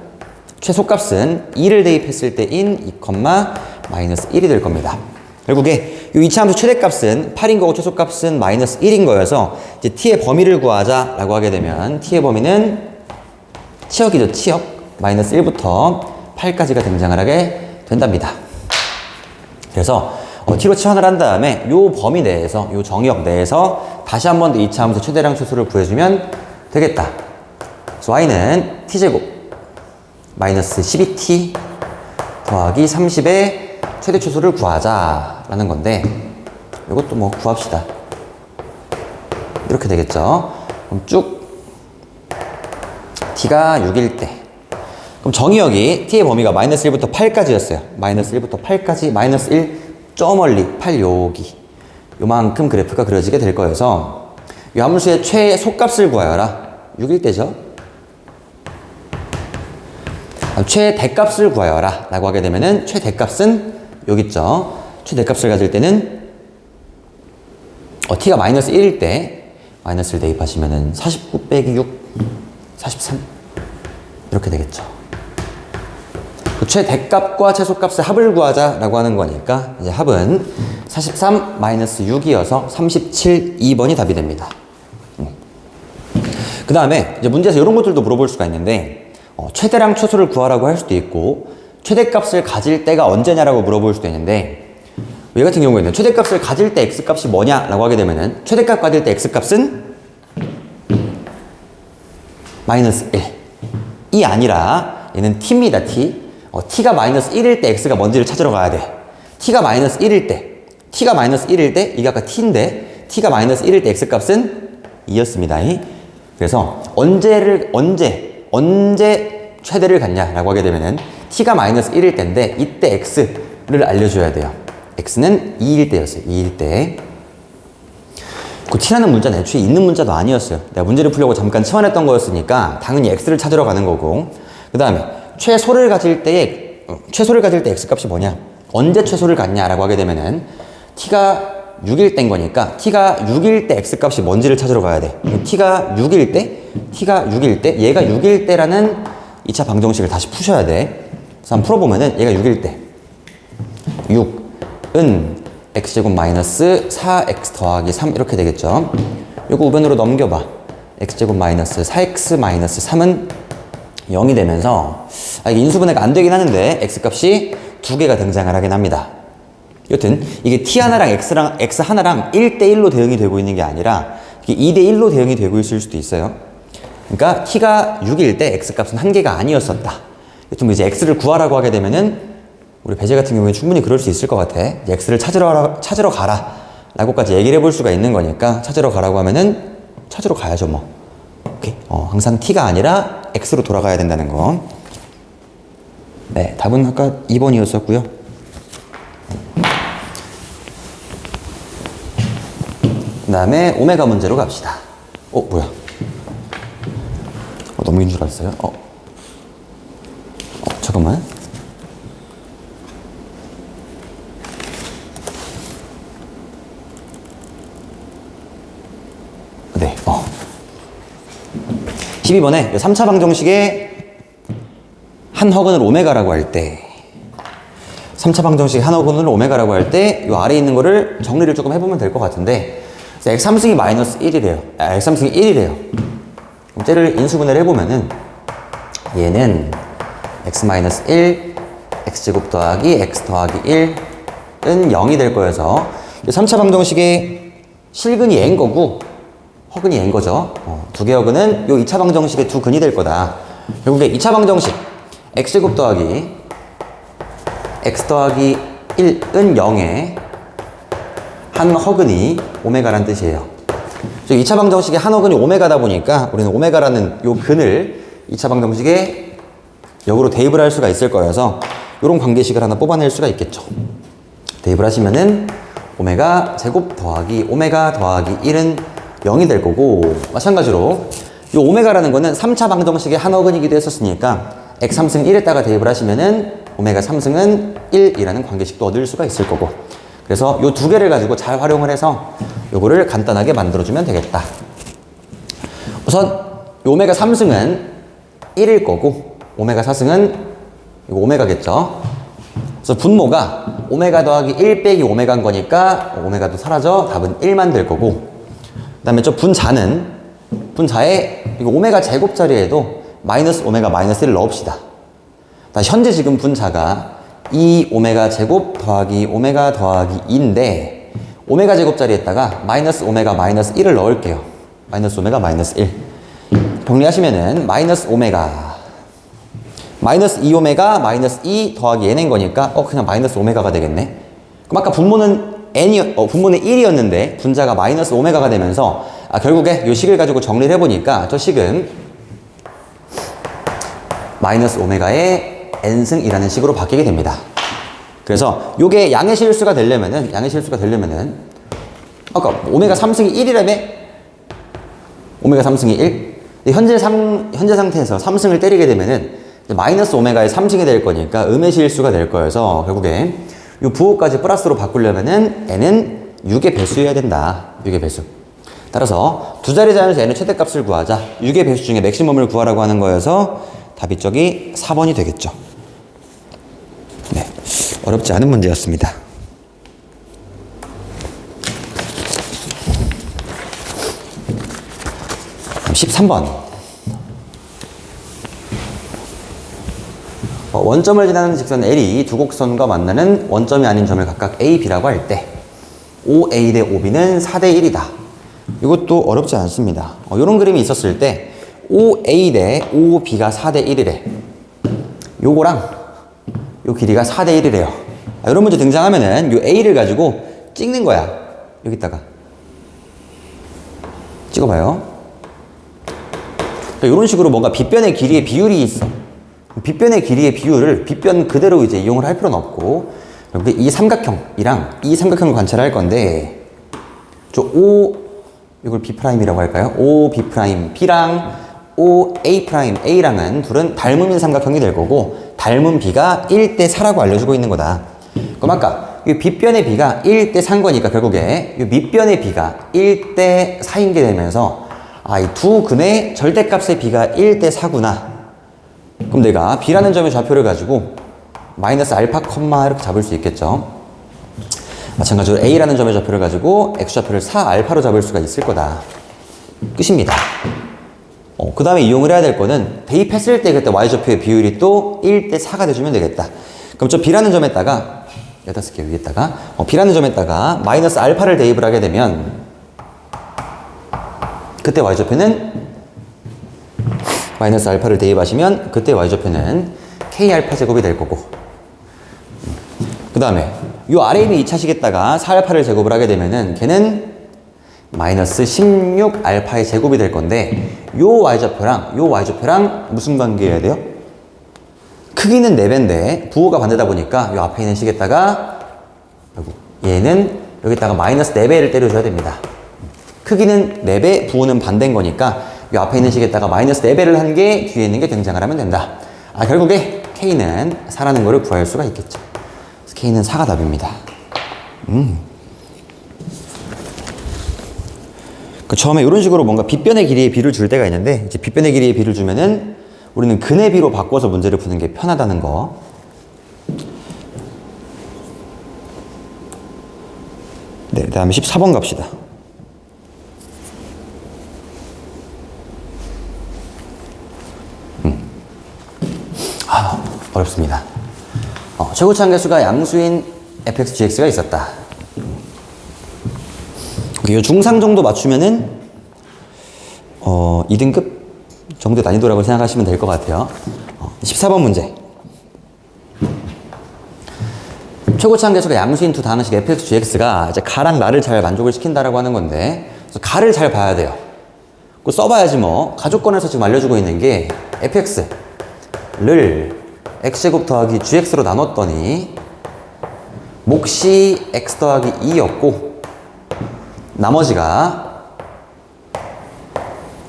최소값은 2를 대입했을 때인 2, 마이너스 1이 될 겁니다. 결국에 이 2차 함수 최대값은 8인 거고 최소값은 마이너스 1인 거여서 이제 t의 범위를 구하자라고 하게 되면 t의 범위는 치역이죠. 치역. 마이너스 1부터 8까지가 등장을 하게 된답니다. 그래서 t로 치환을 한 다음에 요 범위 내에서 요 정역 내에서 다시 한 번 더 2차 함수 최대량 최소를 구해주면 되겠다. 그래서 y는 t제곱 마이너스 12t 더하기 30의 최대 최소를 구하자라는 건데 이것도 뭐 구합시다. 이렇게 되겠죠. 그럼 쭉 t가 6일 때 그럼 정의역이 t의 범위가 마이너스 1부터 8까지였어요. 마이너스 1부터 8까지 마이너스 1 저 멀리 8 여기 요만큼 그래프가 그려지게 될 거여서 이 함수의 최소값을 구하여라. 6일 때죠. 최대값을 구하여라 라고 하게 되면은 최대값은 여기 있죠. 최대값을 가질 때는 t가 마이너스 1일 때 마이너스를 대입하시면은 49 빼기 6 43 이렇게 되겠죠. 최대값과 최소값의 합을 구하자라고 하는 거니까 이제 합은 43 마이너스 6이어서 37, 2번이 답이 됩니다. 그 다음에 이제 문제에서 이런 것들도 물어볼 수가 있는데 최대랑 최소를 구하라고 할 수도 있고 최대값을 가질 때가 언제냐라고 물어볼 수도 있는데 얘 같은 경우에는 최대값을 가질 때 x값이 뭐냐라고 하게 되면은 최대값 가질 때 x값은 마이너스 1이 아니라 얘는 t입니다. t가 마이너스 1일 때 x가 뭔지를 찾으러 가야 돼. t가 마이너스 1일 때 이게 아까 t인데 t가 마이너스 1일 때 x값은 2였습니다. 그래서 언제 최대를 갖냐라고 하게 되면은 t가 마이너스 1일 때인데 이때 x를 알려줘야 돼요. x는 2일 때였어요. 2일 때. 그 t라는 문자는 애초에 있는 문자도 아니었어요. 내가 문제를 풀려고 잠깐 치환했던 거였으니까 당연히 x를 찾으러 가는 거고. 그 다음에 최소를 가질 때 x값이 뭐냐? 언제 최소를 갖냐라고 하게 되면은 t가 6일 때인 거니까 t가 6일 때 x값이 뭔지를 찾으러 가야 돼. t가 6일 때 얘가 6일 때라는 2차 방정식을 다시 푸셔야 돼. 그래서 한번 풀어보면은 얘가 6일 때 6은 x제곱 마이너스 4x 더하기 3 이렇게 되겠죠. 요거 우변으로 넘겨봐. x제곱 마이너스 4x 마이너스 3은 0이 되면서 이게 인수분해가 안 되긴 하는데 x값이 두 개가 등장을 하긴 합니다. 여튼 이게 t 하나랑 x 하나랑 1대1로 대응이 되고 있는 게 아니라 이게 2대1로 대응이 되고 있을 수도 있어요. 그러니까 t가 6일 때 x값은 한 개가 아니었었다. 여튼 이제 x를 구하라고 하게 되면은 우리 배제 같은 경우에 충분히 그럴 수 있을 것 같아. x를 찾으러 가라 라고까지 얘기를 해볼 수가 있는 거니까 찾으러 가라고 하면은 찾으러 가야죠 뭐. 오케이. 항상 t가 아니라 x로 돌아가야 된다는 거. 네, 답은 아까 2번이었었고요. 그 다음에 오메가 문제로 갑시다. 뭐야? 넘긴 줄 알았어요. 잠깐만. 네, 12번에 3차 방정식의 한 허근을 오메가라고 할 때 3차 방정식의 한 허근을 오메가라고 할 때 이 아래에 있는 거를 정리를 조금 해보면 될 것 같은데 x3승이 마이너스 1이래요. x3승이 1이래요. 그럼 쟤를 인수분해를 해보면은 얘는 x-1 x제곱 더하기 x 더하기 1은 0이 될 거여서 3차 방정식의 실근이 n인 거고 허근이 n인 거죠. 두 개의 허근은 요 2차 방정식의 두 근이 될 거다. 결국에 2차 방정식 x제곱 더하기 x 더하기 1은 0에 한 허근이 오메가란 뜻이에요. 2차 방정식의 한 허근이 오메가다 보니까 우리는 오메가라는 요 근을 2차 방정식에 역으로 대입을 할 수가 있을 거여서 요런 관계식을 하나 뽑아낼 수가 있겠죠. 대입을 하시면은 오메가 제곱 더하기 오메가 더하기 1은 0이 될 거고 마찬가지로 요 오메가라는 거는 3차 방정식의 한 허근이기도 했었으니까 x3승 1에다가 대입을 하시면은 오메가 3승은 1이라는 관계식도 얻을 수가 있을 거고 그래서 요 두 개를 가지고 잘 활용을 해서 요거를 간단하게 만들어주면 되겠다. 우선 요 오메가 3승은 1일 거고 오메가 4승은 이거 오메가겠죠. 그래서 분모가 오메가 더하기 1 빼기 오메가인 거니까 오메가도 사라져 답은 1만 될 거고 그 다음에 저 분자에 이거 오메가 제곱 자리에도 마이너스 오메가 마이너스 1을 넣읍시다. 현재 지금 분자가 2 오메가 제곱 더하기 오메가 더하기 2인데 오메가 제곱 자리에다가 마이너스 오메가 마이너스 1을 넣을게요. 마이너스 오메가 마이너스 1 정리하시면은 마이너스 오메가 마이너스 2 오메가 마이너스 2 더하기 n인 거니까 그냥 마이너스 오메가가 되겠네. 그럼 아까 분모는 분모는 1이었는데 분자가 마이너스 오메가가 되면서 결국에 이 식을 가지고 정리를 해보니까 저 식은 마이너스 오메가의 n승이라는 식으로 바뀌게 됩니다. 그래서 요게 양의 실수가 되려면은 아까 오메가 3승이 1이라며? 오메가 3승이 1? 현재 상태에서 3승을 때리게 되면은 마이너스 오메가의 3승이 될 거니까 음의 실수가 될 거여서 결국에 요 부호까지 플러스로 바꾸려면은 n은 6의 배수여야 된다. 6의 배수. 따라서 두 자리 자연수 n의 최대값을 구하자. 6의 배수 중에 맥시멈을 구하라고 하는 거여서 답이 저기 4번이 되겠죠. 네, 어렵지 않은 문제였습니다. 그럼 13번. 원점을 지나는 직선 L이 두 곡선과 만나는 원점이 아닌 점을 각각 A, B라고 할 때 5A 대 5B는 4대 1이다. 이것도 어렵지 않습니다. 이런 그림이 있었을 때 5A 대 5B가 4대 1이래. 요거랑 요 길이가 4대 1이래요. 이런 문제 등장하면은 요 A를 가지고 찍는 거야. 여기다가 찍어봐요. 이런 식으로 뭔가 빗변의 길이의 비율이 있어. 빗변의 길이의 비율을 빗변 그대로 이제 이용을 할 필요는 없고, 근데 이 삼각형이랑 이 삼각형을 관찰할 건데, 저 O, 이걸 B'이라고 할까요? O, B', B랑 O, A', A랑은 둘은 닮음인 삼각형이 될 거고, 닮은 B가 1대 4라고 알려주고 있는 거다. 그럼 아까 이 빗변의 B가 1대 4인 거니까 결국에 이 밑변의 B가 1대 4인 게 되면서, 아, 이 두 근의 절대값의 B가 1대 4구나. 그럼 내가 B라는 점의 좌표를 가지고 마이너스 알파 콤마 이렇게 잡을 수 있겠죠. 마찬가지로 A라는 점의 좌표를 가지고 X좌표를 4알파로 잡을 수가 있을 거다. 끝입니다. 그 다음에 이용을 해야 될 거는 대입했을 때 그때 Y좌표의 비율이 또 1대 4가 돼주면 되겠다. 그럼 저 B라는 점에다가 여기다 쓸게요. 위에다가 B라는 점에다가 마이너스 알파를 대입을 하게 되면 그때 Y좌표는 마이너스 알파를 대입하시면 그때 Y좌표는 K알파 제곱이 될 거고, 그 다음에 요 아래에 있는 2차식에다가 4알파를 제곱을 하게 되면은 걔는 마이너스 16알파의 제곱이 될 건데, 요 Y좌표랑 무슨 관계여야 돼요? 크기는 4배인데 부호가 반대다 보니까 요 앞에 있는 식에다가 얘는 여기다가 마이너스 4배를 때려줘야 됩니다. 크기는 4배, 부호는 반대인 거니까 이 앞에 있는 식에다가 마이너스 4배를 한 게 뒤에 있는 게 등장을 하면 된다. 결국에 K는 4라는 거를 구할 수가 있겠죠. 그래서 K는 4가 답입니다. 처음에 이런 식으로 뭔가 빗변의 길이의 비를 줄 때가 있는데, 이제 빗변의 길이의 비를 주면은 우리는 근의 비로 바꿔서 문제를 푸는 게 편하다는 거. 네, 그 다음에 14번 갑시다. 어렵습니다. 최고치 한계수가 양수인 fx, gx가 있었다. 이 중상 정도 맞추면은 2등급 정도 난이도라고 생각하시면 될 것 같아요. 14번 문제. 최고치 한계수가 양수인 두 다항식 fx, gx가 이제 가랑 나를 잘 만족을 시킨다라고 하는 건데, 그래서 가를 잘 봐야 돼요. 그거 써봐야지 뭐. 가족권에서 지금 알려주고 있는 게 fx를 x제곱 더하기 gx로 나눴더니 몫이 x 더하기 2였고 나머지가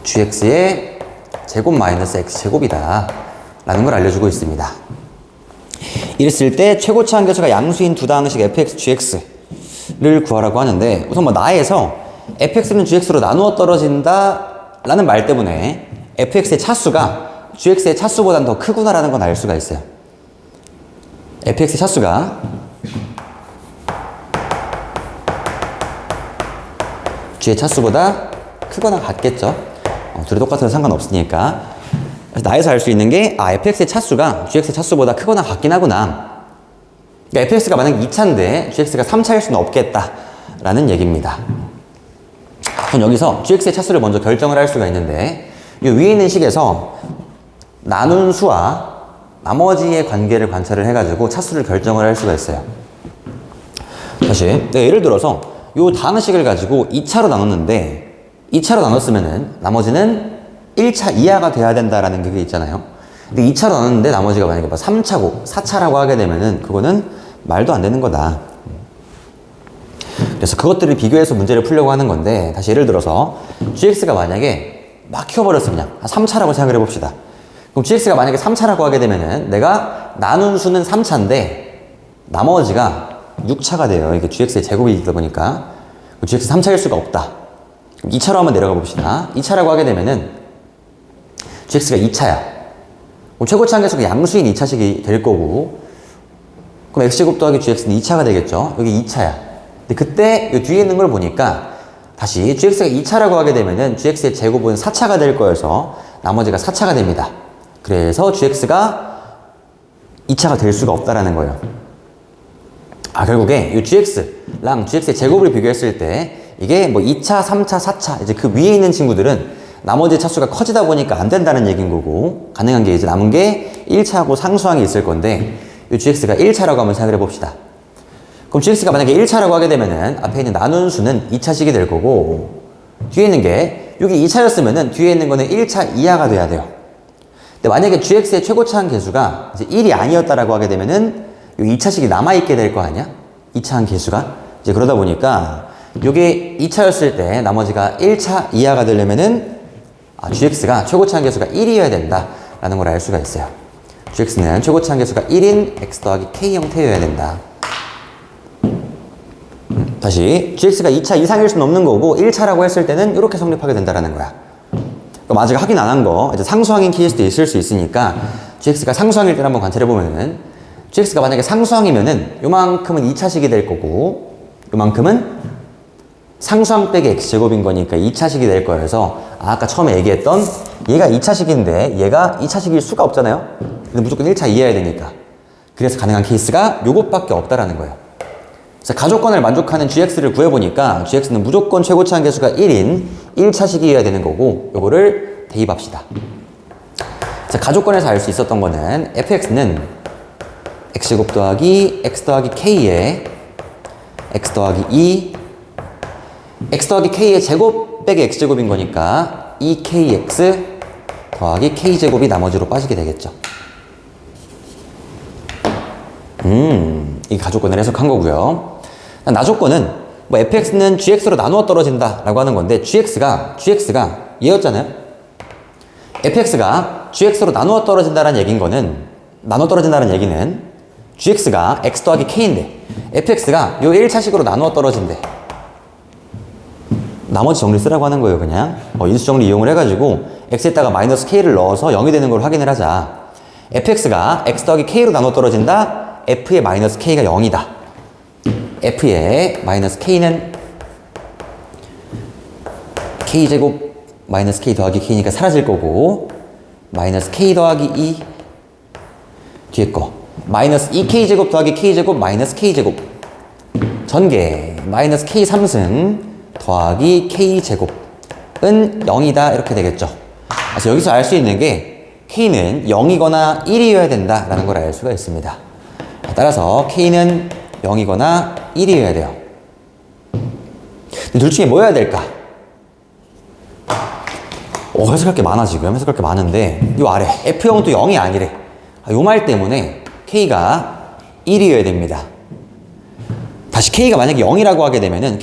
gx의 제곱 마이너스 x제곱이다 라는 걸 알려주고 있습니다. 이랬을 때 최고치 한계수가 양수인 두 다항식 fx, gx를 구하라고 하는데, 우선 뭐 나에서 fx는 gx로 나누어 떨어진다 라는 말 때문에 fx의 차수가 gx의 차수보다는 더 크구나라는 건 알 수가 있어요. fx의 차수가 g의 차수보다 크거나 같겠죠. 둘이 똑같아도 상관없으니까. 그래서 나에서 알 수 있는 게, fx의 차수가 gx의 차수보다 크거나 같긴 하구나. 그러니까 fx가 만약에 2차인데 gx가 3차일 수는 없겠다라는 얘기입니다. 그럼 여기서 gx의 차수를 먼저 결정을 할 수가 있는데, 이 위에 있는 식에서 나눈 수와 나머지의 관계를 관찰을 해가지고 차수를 결정을 할 수가 있어요. 다시, 예를 들어서 이 다항식을 가지고 2차로 나눴는데 2차로 나눴으면은 나머지는 1차 이하가 돼야 된다라는 게 있잖아요. 근데 2차로 나눴는데 나머지가 만약에 3차고 4차라고 하게 되면은 그거는 말도 안 되는 거다. 그래서 그것들을 비교해서 문제를 풀려고 하는 건데, 다시 예를 들어서 gx가 만약에 막 키워버렸어. 그냥 3차라고 생각을 해봅시다. 그럼 gx가 만약에 3차라고 하게 되면은 내가 나눈 수는 3차인데 나머지가 6차가 돼요. 이게 gx의 제곱이다 보니까 gx 3차일 수가 없다. 그럼 2차로 한번 내려가 봅시다. 2차라고 하게 되면은 gx가 2차야. 그럼 최고차 함계수가 양수인 2차식이 될 거고, 그럼 x제곱 더하기 gx는 2차가 되겠죠. 여기 2차야. 근데 그때 이 뒤에 있는 걸 보니까 다시 gx가 2차라고 하게 되면은 gx의 제곱은 4차가 될 거여서 나머지가 4차가 됩니다. 그래서 gx가 2차가 될 수가 없다라는 거예요. 결국에 이 gx랑 gx의 제곱을 비교했을 때 이게 뭐 2차, 3차, 4차 이제 그 위에 있는 친구들은 나머지 차수가 커지다 보니까 안 된다는 얘기인 거고, 가능한 게 이제 남은 게 1차하고 상수항이 있을 건데 이 gx가 1차라고 한번 생각을 해봅시다. 그럼 gx가 만약에 1차라고 하게 되면은 앞에 있는 나눈 수는 2차식이 될 거고, 뒤에 있는 게 여기 2차였으면은 뒤에 있는 거는 1차 이하가 돼야 돼요. 근데 만약에 gx의 최고차 함계수가 이제 1이 아니었다라고 하게 되면은 이 2차식이 남아있게 될 거 아니야? 2차 함계수가. 이제 그러다 보니까 요게 2차였을 때 나머지가 1차 이하가 되려면은 gx가 최고차 함계수가 1이어야 된다라는 걸 알 수가 있어요. gx는 최고차 함계수가 1인 x 더하기 k 형태여야 된다. 다시 gx가 2차 이상일 수는 없는 거고 1차라고 했을 때는 이렇게 성립하게 된다라는 거야. 그럼 아직 확인 안 한 거 이제 상수항인 케이스도 있을 수 있으니까 gx가 상수항일 때 한번 관찰해 보면은 gx가 만약에 상수항이면은 요만큼은 2차식이 될 거고 요만큼은 상수항 빼기 x제곱인 거니까 2차식이 될 거여서 아까 처음에 얘기했던 얘가 2차식인데 얘가 2차식일 수가 없잖아요. 근데 무조건 1차 이해해야 되니까. 그래서 가능한 케이스가 요것밖에 없다라는 거예요. 그래서 가조건을 만족하는 gx를 구해보니까 gx는 무조건 최고차 함계수가 1인 1차식이어야 되는 거고 요거를 대입합시다. 자, 가조건에서 알 수 있었던 거는 fx는 x제곱 더하기 x 더하기 k에 x 더하기 2 x 더하기 k의 제곱 빼기 x제곱인 거니까 2kx 더하기 k제곱이 나머지로 빠지게 되겠죠. 이 가조건을 해석한 거고요. 나조건은 뭐 fx는 gx로 나누어 떨어진다 라고 하는 건데 gx가 얘였잖아요. fx가 gx로 나누어 떨어진다는 얘기는 gx가 x 더하기 k인데 fx가 요 1차식으로 나누어 떨어진대. 나머지 정리 쓰라고 하는 거예요. 그냥 인수정리 이용을 해가지고 x에다가 마이너스 k를 넣어서 0이 되는 걸 확인을 하자. fx가 x 더하기 k로 나눠 떨어진다. f의 마이너스 k가 0이다. f의 마이너스 k는 k제곱 마이너스 k 더하기 k니까 사라질 거고 마이너스 k 더하기 2 뒤에 거 마이너스 2k제곱 더하기 k제곱 마이너스 k제곱 전개 마이너스 k 3승 더하기 k제곱은 0이다 이렇게 되겠죠. 그래서 여기서 알 수 있는 게 k는 0이거나 1이어야 된다라는 걸 알 수가 있습니다. 따라서 k는 0이거나 1이어야 돼요. 둘 중에 뭐 해야 될까? 해석할 게 많아 지금. 해석할 게 많은데 이 아래 F0은 또 0이 아니래. 요 말 때문에 K가 1이어야 됩니다. 다시 K가 만약에 0이라고 하게 되면은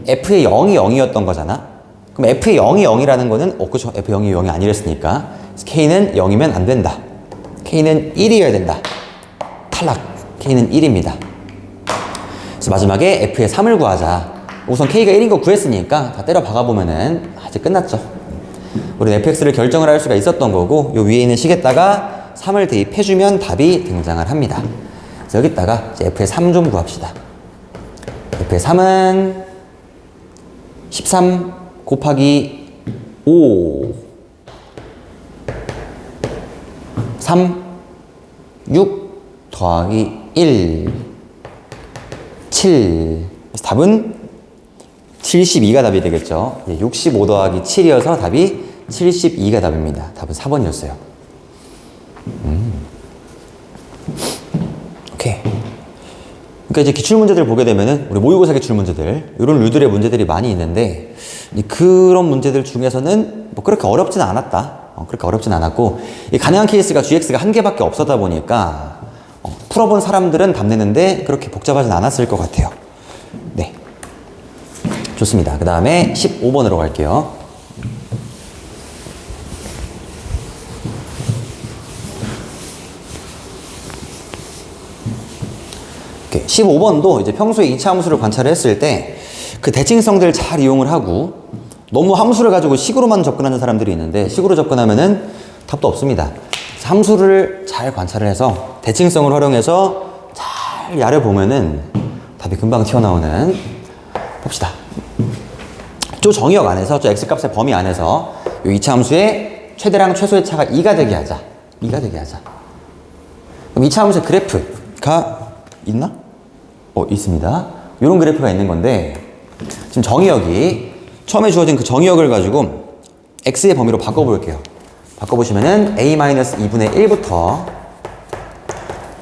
F의 0이 0이었던 거잖아. 그럼 F의 0이 0이라는 거는 그쵸. F 0이 0이 아니랬으니까 K는 0이면 안 된다. K는 1이어야 된다. 탈락. K는 1입니다. 그래서 마지막에 F의 3을 구하자. 우선 K가 1인 거 구했으니까 다 때려 박아보면은 이제 끝났죠. 우리는 fx를 결정을 할 수가 있었던 거고 요 위에 있는 식에다가 3을 대입해주면 답이 등장을 합니다. 그래서 여기다가 이제 f의 3 좀 구합시다. f의 3은 13 곱하기 5 3 6 더하기 1 7 그래서 답은 72가 답이 되겠죠. 65 더하기 7이어서 답이 72가 답입니다. 답은 4번이었어요. 오케이. 그러니까 이제 기출문제들 보게 되면은 우리 모의고사 기출문제들 이런 류들의 문제들이 많이 있는데 그런 문제들 중에서는 뭐 그렇게 어렵진 않았다. 그렇게 어렵진 않았고 이 가능한 케이스가 gx가 한 개밖에 없었다 보니까 풀어본 사람들은 답 내는데 그렇게 복잡하진 않았을 것 같아요. 네. 좋습니다. 그 다음에 15번으로 갈게요. 오케이. 15번도 이제 평소에 2차 함수를 관찰을 했을 때 그 대칭성들 잘 이용을 하고 너무 함수를 가지고 식으로만 접근하는 사람들이 있는데 식으로 접근하면은 답도 없습니다. 함수를 잘 관찰을 해서 대칭성을 활용해서 잘 야려보면은 답이 금방 튀어나오는, 봅시다. 저 정의역 안에서, 저 x값의 범위 안에서 이 2차 함수의 최대랑 최소의 차가 2가 되게 하자. 2가 되게 하자. 그럼 2차 함수의 그래프가 있나? 있습니다. 이런 그래프가 있는 건데, 지금 정의역이 처음에 주어진 그 정의역을 가지고 x의 범위로 바꿔볼게요. 바꿔보시면은 a-2분의 1부터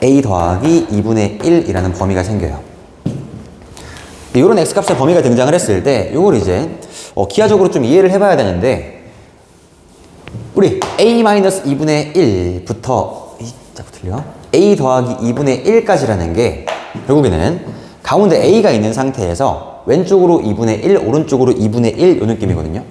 a 더하기 2분의 1이라는 범위가 생겨요. 이런 x값의 범위가 등장을 했을 때 이걸 이제 기하적으로 좀 이해를 해봐야 되는데, 우리 a-2분의 1부터 자꾸 틀려 a 더하기 2분의 1까지라는 게 결국에는 가운데 a가 있는 상태에서 왼쪽으로 2분의 1, 오른쪽으로 2분의 1 이 느낌이거든요.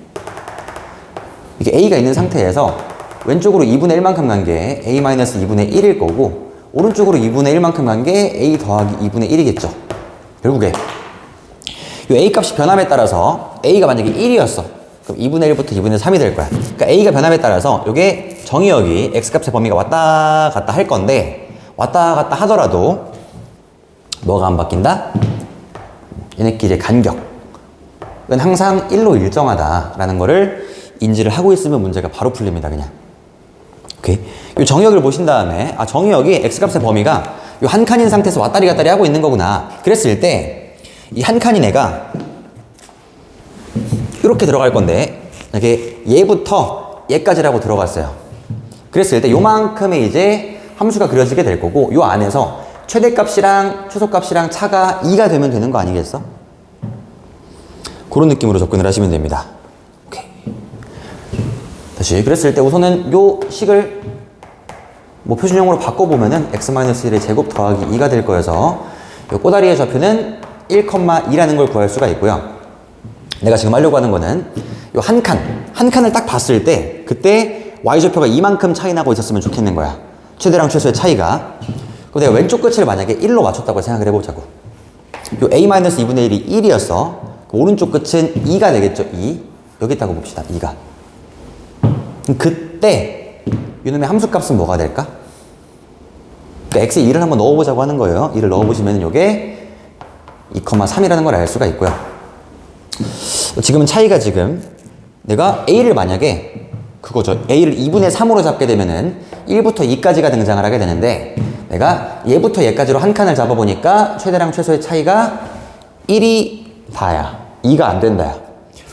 이게 a가 있는 상태에서 왼쪽으로 2분의 1만큼 간 게 a-2분의 1일 거고, 오른쪽으로 2분의 1만큼 간 게 a 더하기 2분의 1이겠죠. 결국에 이 a 값이 변함에 따라서 a가 만약에 1이었어. 그럼 2분의 1부터 2분의 3이 될 거야. 그러니까 a가 변함에 따라서 이게 정의역이 x값의 범위가 왔다 갔다 할 건데, 왔다 갔다 하더라도 뭐가 안 바뀐다? 얘네끼리의 간격은 항상 1로 일정하다라는 거를 인지를 하고 있으면 문제가 바로 풀립니다. 그냥. 오케이. 이 정의역을 보신 다음에, 정의역이 x값의 범위가 이 한 칸인 상태에서 왔다리 갔다리 하고 있는 거구나. 그랬을 때 이 한 칸인 애가 이렇게 들어갈 건데, 이게 얘부터 얘까지라고 들어갔어요. 그랬을 때 요만큼의 이제 함수가 그려지게 될 거고, 요 안에서 최대값이랑 최소값이랑 차가 2가 되면 되는 거 아니겠어? 그런 느낌으로 접근을 하시면 됩니다. 오케이. 다시 그랬을 때 우선은 요 식을 뭐 표준형으로 바꿔보면은 x-1의 제곱 더하기 2가 될 거여서 요 꼬다리의 좌표는 1,2라는 걸 구할 수가 있고요. 내가 지금 하려고 하는 거는 요 한 칸을 딱 봤을 때 그때 y좌표가 이만큼 차이 나고 있었으면 좋겠는 거야. 최대랑 최소의 차이가. 그럼 내가 왼쪽 끝을 만약에 1로 맞췄다고 생각을 해보자고. 요 a-2분의 1이 1이었어. 오른쪽 끝은 2가 되겠죠. 2. 여기 있다고 봅시다. 2가. 그럼 그때 이놈의 함수값은 뭐가 될까? 그러니까 x에 2를 한번 넣어보자고 하는 거예요. 2를 넣어보시면 이게 2,3이라는 걸 알 수가 있고요. 지금은 차이가 지금 내가 a를 만약에 그거죠. a를 2분의 3으로 잡게 되면은 1부터 2까지가 등장을 하게 되는데, 내가 얘부터 얘까지로 한 칸을 잡아보니까 최대랑 최소의 차이가 1이 다야. 2가 안 된다야.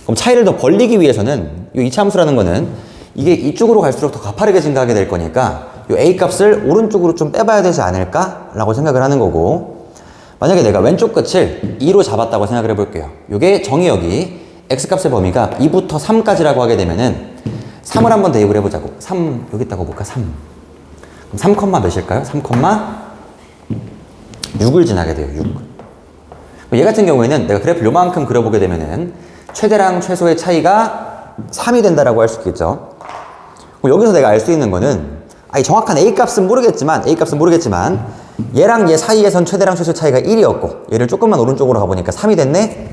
그럼 차이를 더 벌리기 위해서는 이 이차함수라는 거는 이게 이쪽으로 갈수록 더 가파르게 증가하게 될 거니까 이 a 값을 오른쪽으로 좀 빼봐야 되지 않을까? 라고 생각을 하는 거고, 만약에 내가 왼쪽 끝을 2로 잡았다고 생각을 해볼게요. 이게 정의역이 x값의 범위가 2부터 3까지라고 하게 되면은 3을 한번 대입을 해보자고. 3 여기 있다고 볼까? 3. 그럼 3, 몇일까요? 3,6을 지나게 돼요. 6. 얘 같은 경우에는 내가 그래프 요만큼 그려보게 되면은 최대랑 최소의 차이가 3이 된다라고 할 수 있겠죠. 여기서 내가 알 수 있는 거는, 정확한 A값은 모르겠지만 얘랑 얘 사이에선 최대랑 최소 차이가 1이었고 얘를 조금만 오른쪽으로 가보니까 3이 됐네?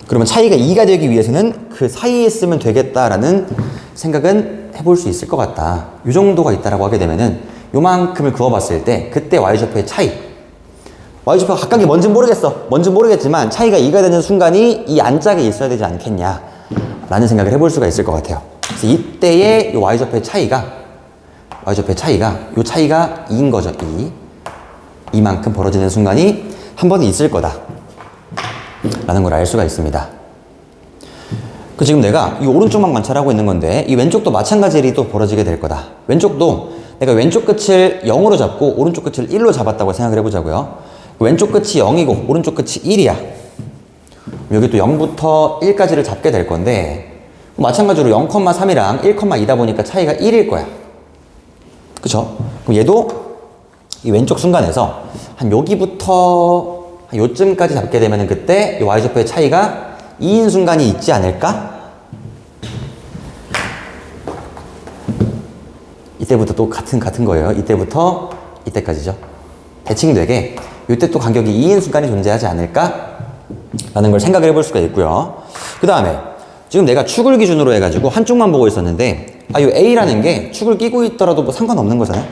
그러면 차이가 2가 되기 위해서는 그 사이에 있으면 되겠다라는 생각은 해볼 수 있을 것 같다. 이 정도가 있다라고 하게 되면은 요만큼을 그어봤을 때 그때 y좌표의 차이, y좌표가 각각이 뭔지는 모르겠지만 차이가 2가 되는 순간이 이 안짝에 있어야 되지 않겠냐 라는 생각을 해볼 수가 있을 것 같아요. 그래서 이때의 이 y좌표의 차이가 이 차이가 2인 거죠. 이만큼 벌어지는 순간이 한 번은 있을 거다 라는 걸 알 수가 있습니다. 지금 내가 이 오른쪽만 관찰하고 있는 건데 이 왼쪽도 마찬가지 일이 또 벌어지게 될 거다. 왼쪽도 내가 왼쪽 끝을 0으로 잡고 오른쪽 끝을 1로 잡았다고 생각을 해보자고요. 왼쪽 끝이 0이고 오른쪽 끝이 1이야. 여기 또 0부터 1까지를 잡게 될 건데 마찬가지로 0,3이랑 1,2다 보니까 차이가 1일 거야. 그쵸? 그럼 얘도 이 왼쪽 순간에서 한 여기부터 한 요쯤까지 잡게 되면은 그때 이 y좌표의 차이가 2인 순간이 있지 않을까? 이때부터 또 같은 거예요. 이때부터 이때까지죠. 대칭되게 이때 또 간격이 2인 순간이 존재하지 않을까? 라는 걸 생각을 해볼 수가 있고요. 그 다음에 지금 내가 축을 기준으로 해가지고 한쪽만 보고 있었는데 이 a라는 게 축을 끼고 있더라도 뭐 상관없는 거잖아요.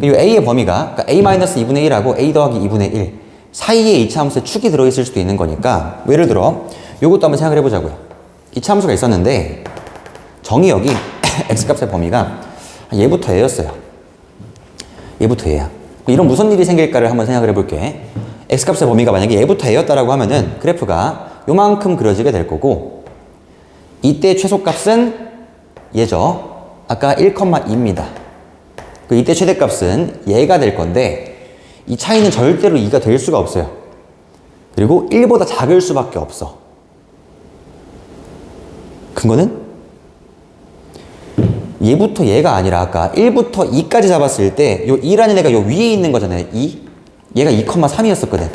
이 a의 범위가 그러니까 a-2분의 1하고 a 더하기 2분의 1 사이에 이 차함수에 축이 들어있을 수도 있는 거니까 뭐 예를 들어 요것도 한번 생각을 해보자고요. 이 차함수가 있었는데 정의역이 x값의 범위가 얘부터 얘였어요. 얘부터 얘야. 이런 무슨 일이 생길까를 한번 생각을 해볼게. x값의 범위가 만약에 얘부터 얘였다라고 하면은 그래프가 요만큼 그려지게 될 거고 이때 최소값은 얘죠. 아까 1,2입니다. 이때 최대값은 얘가 될 건데 이 차이는 절대로 2가 될 수가 없어요. 그리고 1보다 작을 수밖에 없어. 근거는 얘부터 얘가 아니라 아까 1부터 2까지 잡았을 때 요 2라는 애가 요 위에 있는 거잖아요. 2. 얘가 2,3이었었거든.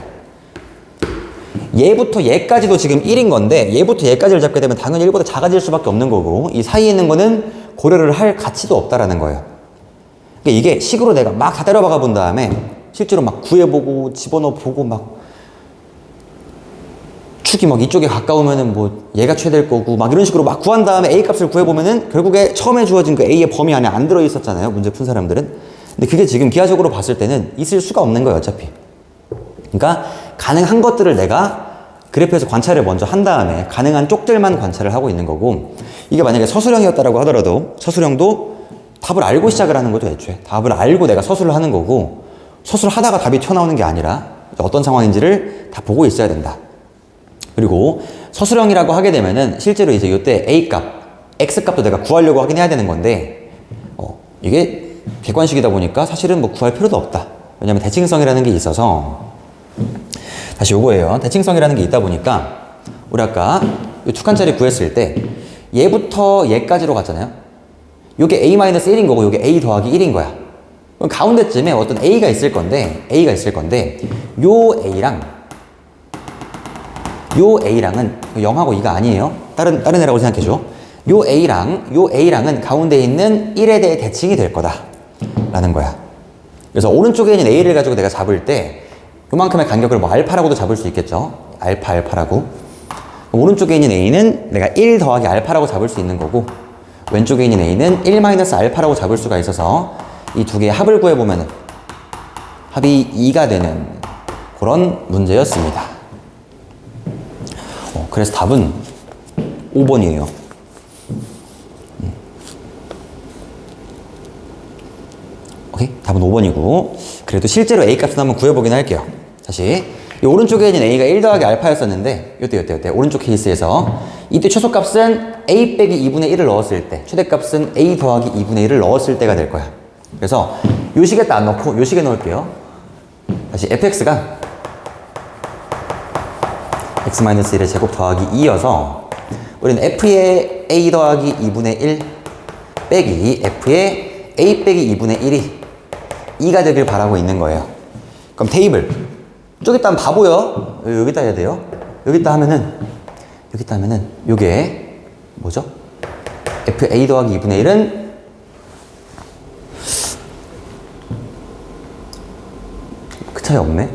얘부터 얘까지도 지금 1인 건데 얘부터 얘까지를 잡게 되면 당연히 1보다 작아질 수밖에 없는 거고 이 사이에 있는 거는 고려를 할 가치도 없다라는 거예요. 그러니까 이게 식으로 내가 막 다 때려박아 본 다음에 실제로 막 구해보고 집어넣어보고 막 축이 막 이쪽에 가까우면은 뭐 얘가 최대일 거고 막 이런 식으로 막 구한 다음에 A 값을 구해보면은 결국에 처음에 주어진 그 A의 범위 안에 안 들어있었잖아요. 문제 푼 사람들은. 근데 그게 지금 기하적으로 봤을 때는 있을 수가 없는 거예요. 어차피. 그러니까 가능한 것들을 내가 그래프에서 관찰을 먼저 한 다음에 가능한 쪽들만 관찰을 하고 있는 거고 이게 만약에 서술형이었다라고 하더라도 서술형도 답을 알고 시작을 하는 거죠. 애초에. 답을 알고 내가 서술을 하는 거고 서술하다가 답이 튀어나오는 게 아니라 어떤 상황인지를 다 보고 있어야 된다. 그리고 서술형이라고 하게 되면은 실제로 이제 이때 A값, X값도 내가 구하려고 하긴 해야 되는 건데 이게 객관식이다 보니까 사실은 뭐 구할 필요도 없다. 왜냐면 대칭성이라는 게 있어서 다시 요거예요. 대칭성이라는 게 있다 보니까 우리 아까 이 두 칸짜리 구했을 때 얘부터 얘까지로 갔잖아요. 요게 A-1인 거고 요게 A 더하기 1인 거야. 그럼 가운데쯤에 어떤 A가 있을 건데 요 A랑은 0하고 2가 아니에요. 다른 애라고 생각해줘. 요 A랑은 가운데에 있는 1에 대해 대칭이 될 거다 라는 거야. 그래서 오른쪽에 있는 A를 가지고 내가 잡을 때 요만큼의 간격을 뭐 알파라고도 잡을 수 있겠죠. 알파라고. 오른쪽에 있는 A는 내가 1 더하기 알파라고 잡을 수 있는 거고 왼쪽에 있는 A는 1-알파라고 잡을 수가 있어서 이 두 개의 합을 구해보면 합이 2가 되는 그런 문제였습니다. 그래서 답은 5번이에요. 오케이? 답은 5번이고 그래도 실제로 A값은 한번 구해보긴 할게요. 다시 이 오른쪽에 있는 A가 1 더하기 알파였었는데 요때 오른쪽 케이스에서 이때 최소값은 A 빼기 2분의 1을 넣었을 때 최대값은 A 더하기 2분의 1을 넣었을 때가 될 거야. 그래서 요 식에다 안 넣고 요 식에 넣을게요. 다시 fx가 x-1의 제곱 더하기 2여서 우리는 f의 a 더하기 2분의 1 빼기 f의 a 빼기 2분의 1이 2가 되길 바라고 있는 거예요. 그럼 테이블 저기다 하면 바보요. 여기다 해야 돼요. 여기다 하면은 요게 뭐죠? fa 더하기 2분의 1은 그 차이 없네.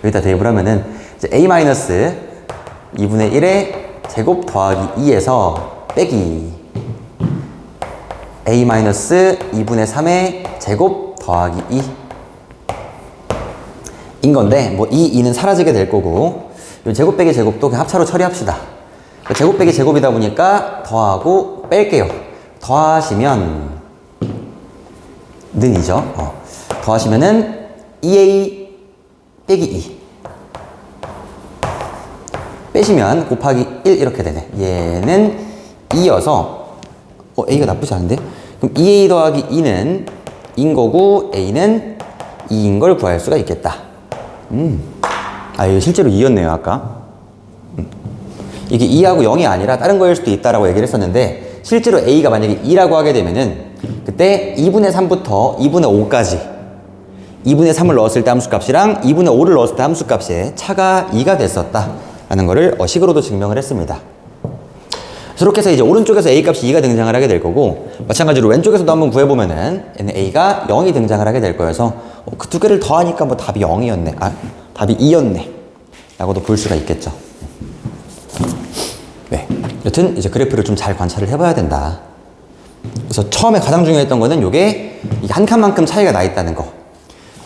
여기다 대입을 하면은 이제 a-2분의 1의 제곱 더하기 2에서 빼기 a-2분의 3의 제곱 더하기 2인 건데 뭐 이 2는 사라지게 될 거고 이 제곱 빼기 제곱도 그냥 합차로 처리합시다. 제곱 빼기 제곱이다 보니까 더하고 뺄게요. 더하시면 는이죠. 더하시면은 2a 빼기 2 빼시면 곱하기 1 이렇게 되네. 얘는 2여서 a가 나쁘지 않은데? 그럼 2a 더하기 2는 2인 거고 a는 2인 걸 구할 수가 있겠다. 이거 실제로 2였네요 아까. 이게 2하고 0이 아니라 다른 거일 수도 있다라고 얘기를 했었는데 실제로 a가 만약에 2라고 하게 되면은 그때 2분의 3부터 2분의 5까지 2분의 3을 넣었을 때 함수값이랑 2분의 5를 넣었을 때 함수값의 차가 2가 됐었다 라는 거를 식으로도 증명을 했습니다. 그렇게 해서 이제 오른쪽에서 A값이 2가 등장을 하게 될 거고 마찬가지로 왼쪽에서도 한번 구해보면은 A가 0이 등장을 하게 될 거여서 그 두 개를 더하니까 뭐 답이 0이었네. 답이 2였네 라고도 볼 수가 있겠죠. 네. 여튼 이제 그래프를 좀 잘 관찰을 해봐야 된다. 그래서 처음에 가장 중요했던 거는 요게 한 칸만큼 차이가 나 있다는 거.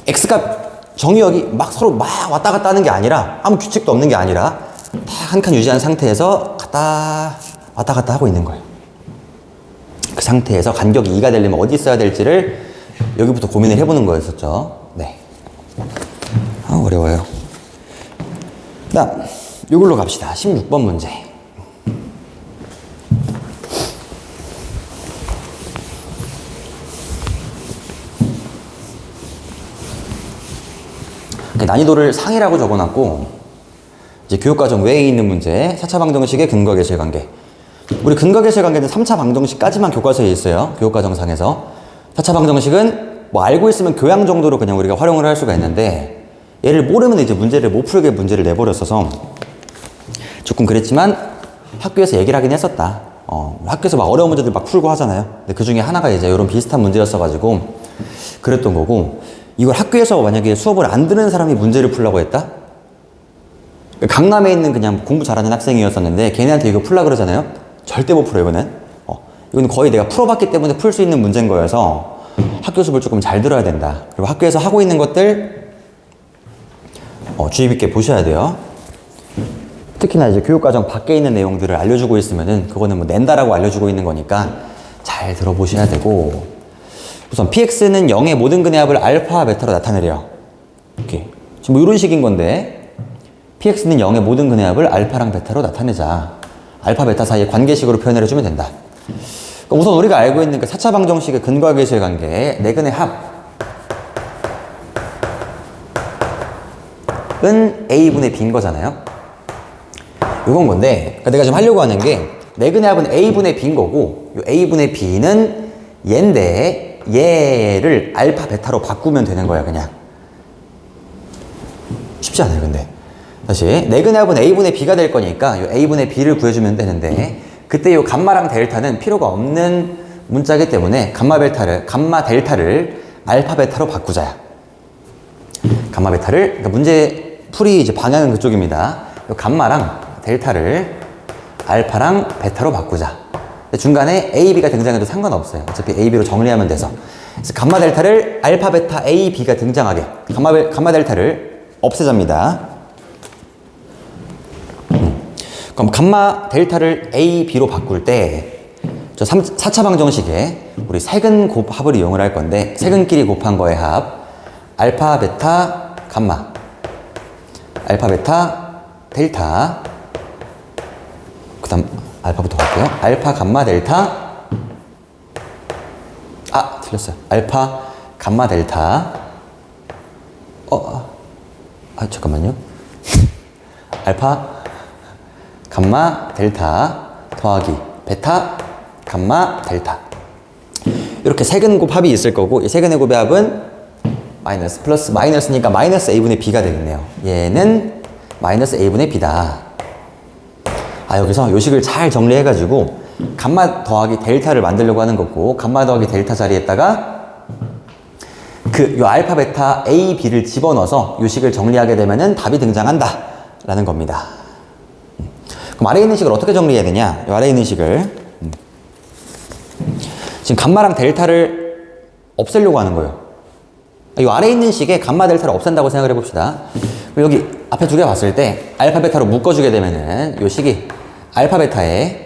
X값 정의역이 막 서로 막 왔다 갔다 하는 게 아니라 아무 규칙도 없는 게 아니라 다 한 칸 유지한 상태에서 왔다 갔다 하고 있는 거예요. 그 상태에서 간격이 2가 되려면 어디 있어야 될지를 여기부터 고민을 해보는 거였었죠. 네. 어려워요. 다음 이걸로 갑시다. 16번 문제. 난이도를 상이라고 적어놨고, 이제 교육과정 외에 있는 문제, 4차 방정식의 근거계실관계. 우리 근거계실관계는 3차 방정식까지만 교과서에 있어요. 교육과정상에서. 4차 방정식은 뭐 알고 있으면 교양 정도로 그냥 우리가 활용을 할 수가 있는데, 얘를 모르면 이제 문제를 못 풀게 문제를 내버렸어서 조금 그랬지만 학교에서 얘기를 하긴 했었다. 학교에서 막 어려운 문제들 막 풀고 하잖아요. 근데 그 중에 하나가 이제 이런 비슷한 문제였어가지고 그랬던 거고, 이걸 학교에서 만약에 수업을 안 듣는 사람이 문제를 풀라고 했다? 강남에 있는 그냥 공부 잘하는 학생이었었는데 걔네한테 이거 풀라 그러잖아요? 절대 못 풀어, 이거는. 이건 거의 내가 풀어봤기 때문에 풀 수 있는 문제인 거여서 학교 수업을 조금 잘 들어야 된다. 그리고 학교에서 하고 있는 것들 주의 깊게 보셔야 돼요. 특히나 이제 교육과정 밖에 있는 내용들을 알려주고 있으면은 그거는 뭐 낸다라고 알려주고 있는 거니까 잘 들어보셔야 되고, 우선 px는 0의 모든 근의 합을 알파, 베타로 나타내래요. 이렇게 지금 뭐 이런 식인 건데 px는 0의 모든 근의 합을 알파랑 베타로 나타내자. 알파, 베타 사이의 관계식으로 표현을 해주면 된다. 그러니까 우선 우리가 알고 있는 그 4차 방정식의 근과 계수의 관계, 네 근의 합은 a분의 b인 거잖아요. 요건 건데, 그러니까 내가 지금 하려고 하는 게 네 근의 합은 a분의 b인 거고, 요 a분의 b는 얘인데 얘를 알파, 베타로 바꾸면 되는 거야, 그냥. 쉽지 않아요, 근데. 다시. 네 근의 합은 a분의 b가 될 거니까 요 a분의 b를 구해주면 되는데, 그때 요 감마랑 델타는 필요가 없는 문자이기 때문에 감마 델타를 알파, 베타로 바꾸자야. 감마 베타를, 그러니까 문제 풀이 이제 방향은 그쪽입니다. 요 감마랑 델타를 알파랑 베타로 바꾸자. 중간에 A, B가 등장해도 상관없어요. 어차피 A, B로 정리하면 돼서. 그래서 감마 델타를 알파, 베타, A, B가 등장하게 감마 델타를 없애잡니다. 그럼 감마 델타를 A, B로 바꿀 때 저 4차 방정식에 우리 세근 곱합을 이용을 할 건데, 세근끼리 곱한 거의 합 알파, 베타, 감마, 알파, 베타, 델타, 그 다음 알파부터 갈게요. 알파, 감마, 델타. 틀렸어요. 알파, 감마, 델타. 잠깐만요. 알파, 감마, 델타 더하기 베타, 감마, 델타. 이렇게 세근 곱합이 있을 거고, 이 세근의 곱의 합은 마이너스, 플러스, 마이너스니까 마이너스 a분의 b가 되겠네요. 얘는 마이너스 a분의 b다. 여기서 요식을 잘 정리해가지고 감마 더하기 델타를 만들려고 하는 거고, 감마 더하기 델타 자리에다가 요 알파, 베타, a, b를 집어넣어서 요식을 정리하게 되면은 답이 등장한다 라는 겁니다. 그럼 아래에 있는 식을 어떻게 정리해야 되냐? 요 아래에 있는 식을 지금 감마랑 델타를 없애려고 하는 거예요. 이 아래에 있는 식에 감마 델타를 없앤다고 생각을 해봅시다. 그럼 여기 앞에 두 개 봤을 때 알파, 베타로 묶어주게 되면은 이 식이 알파, 베타에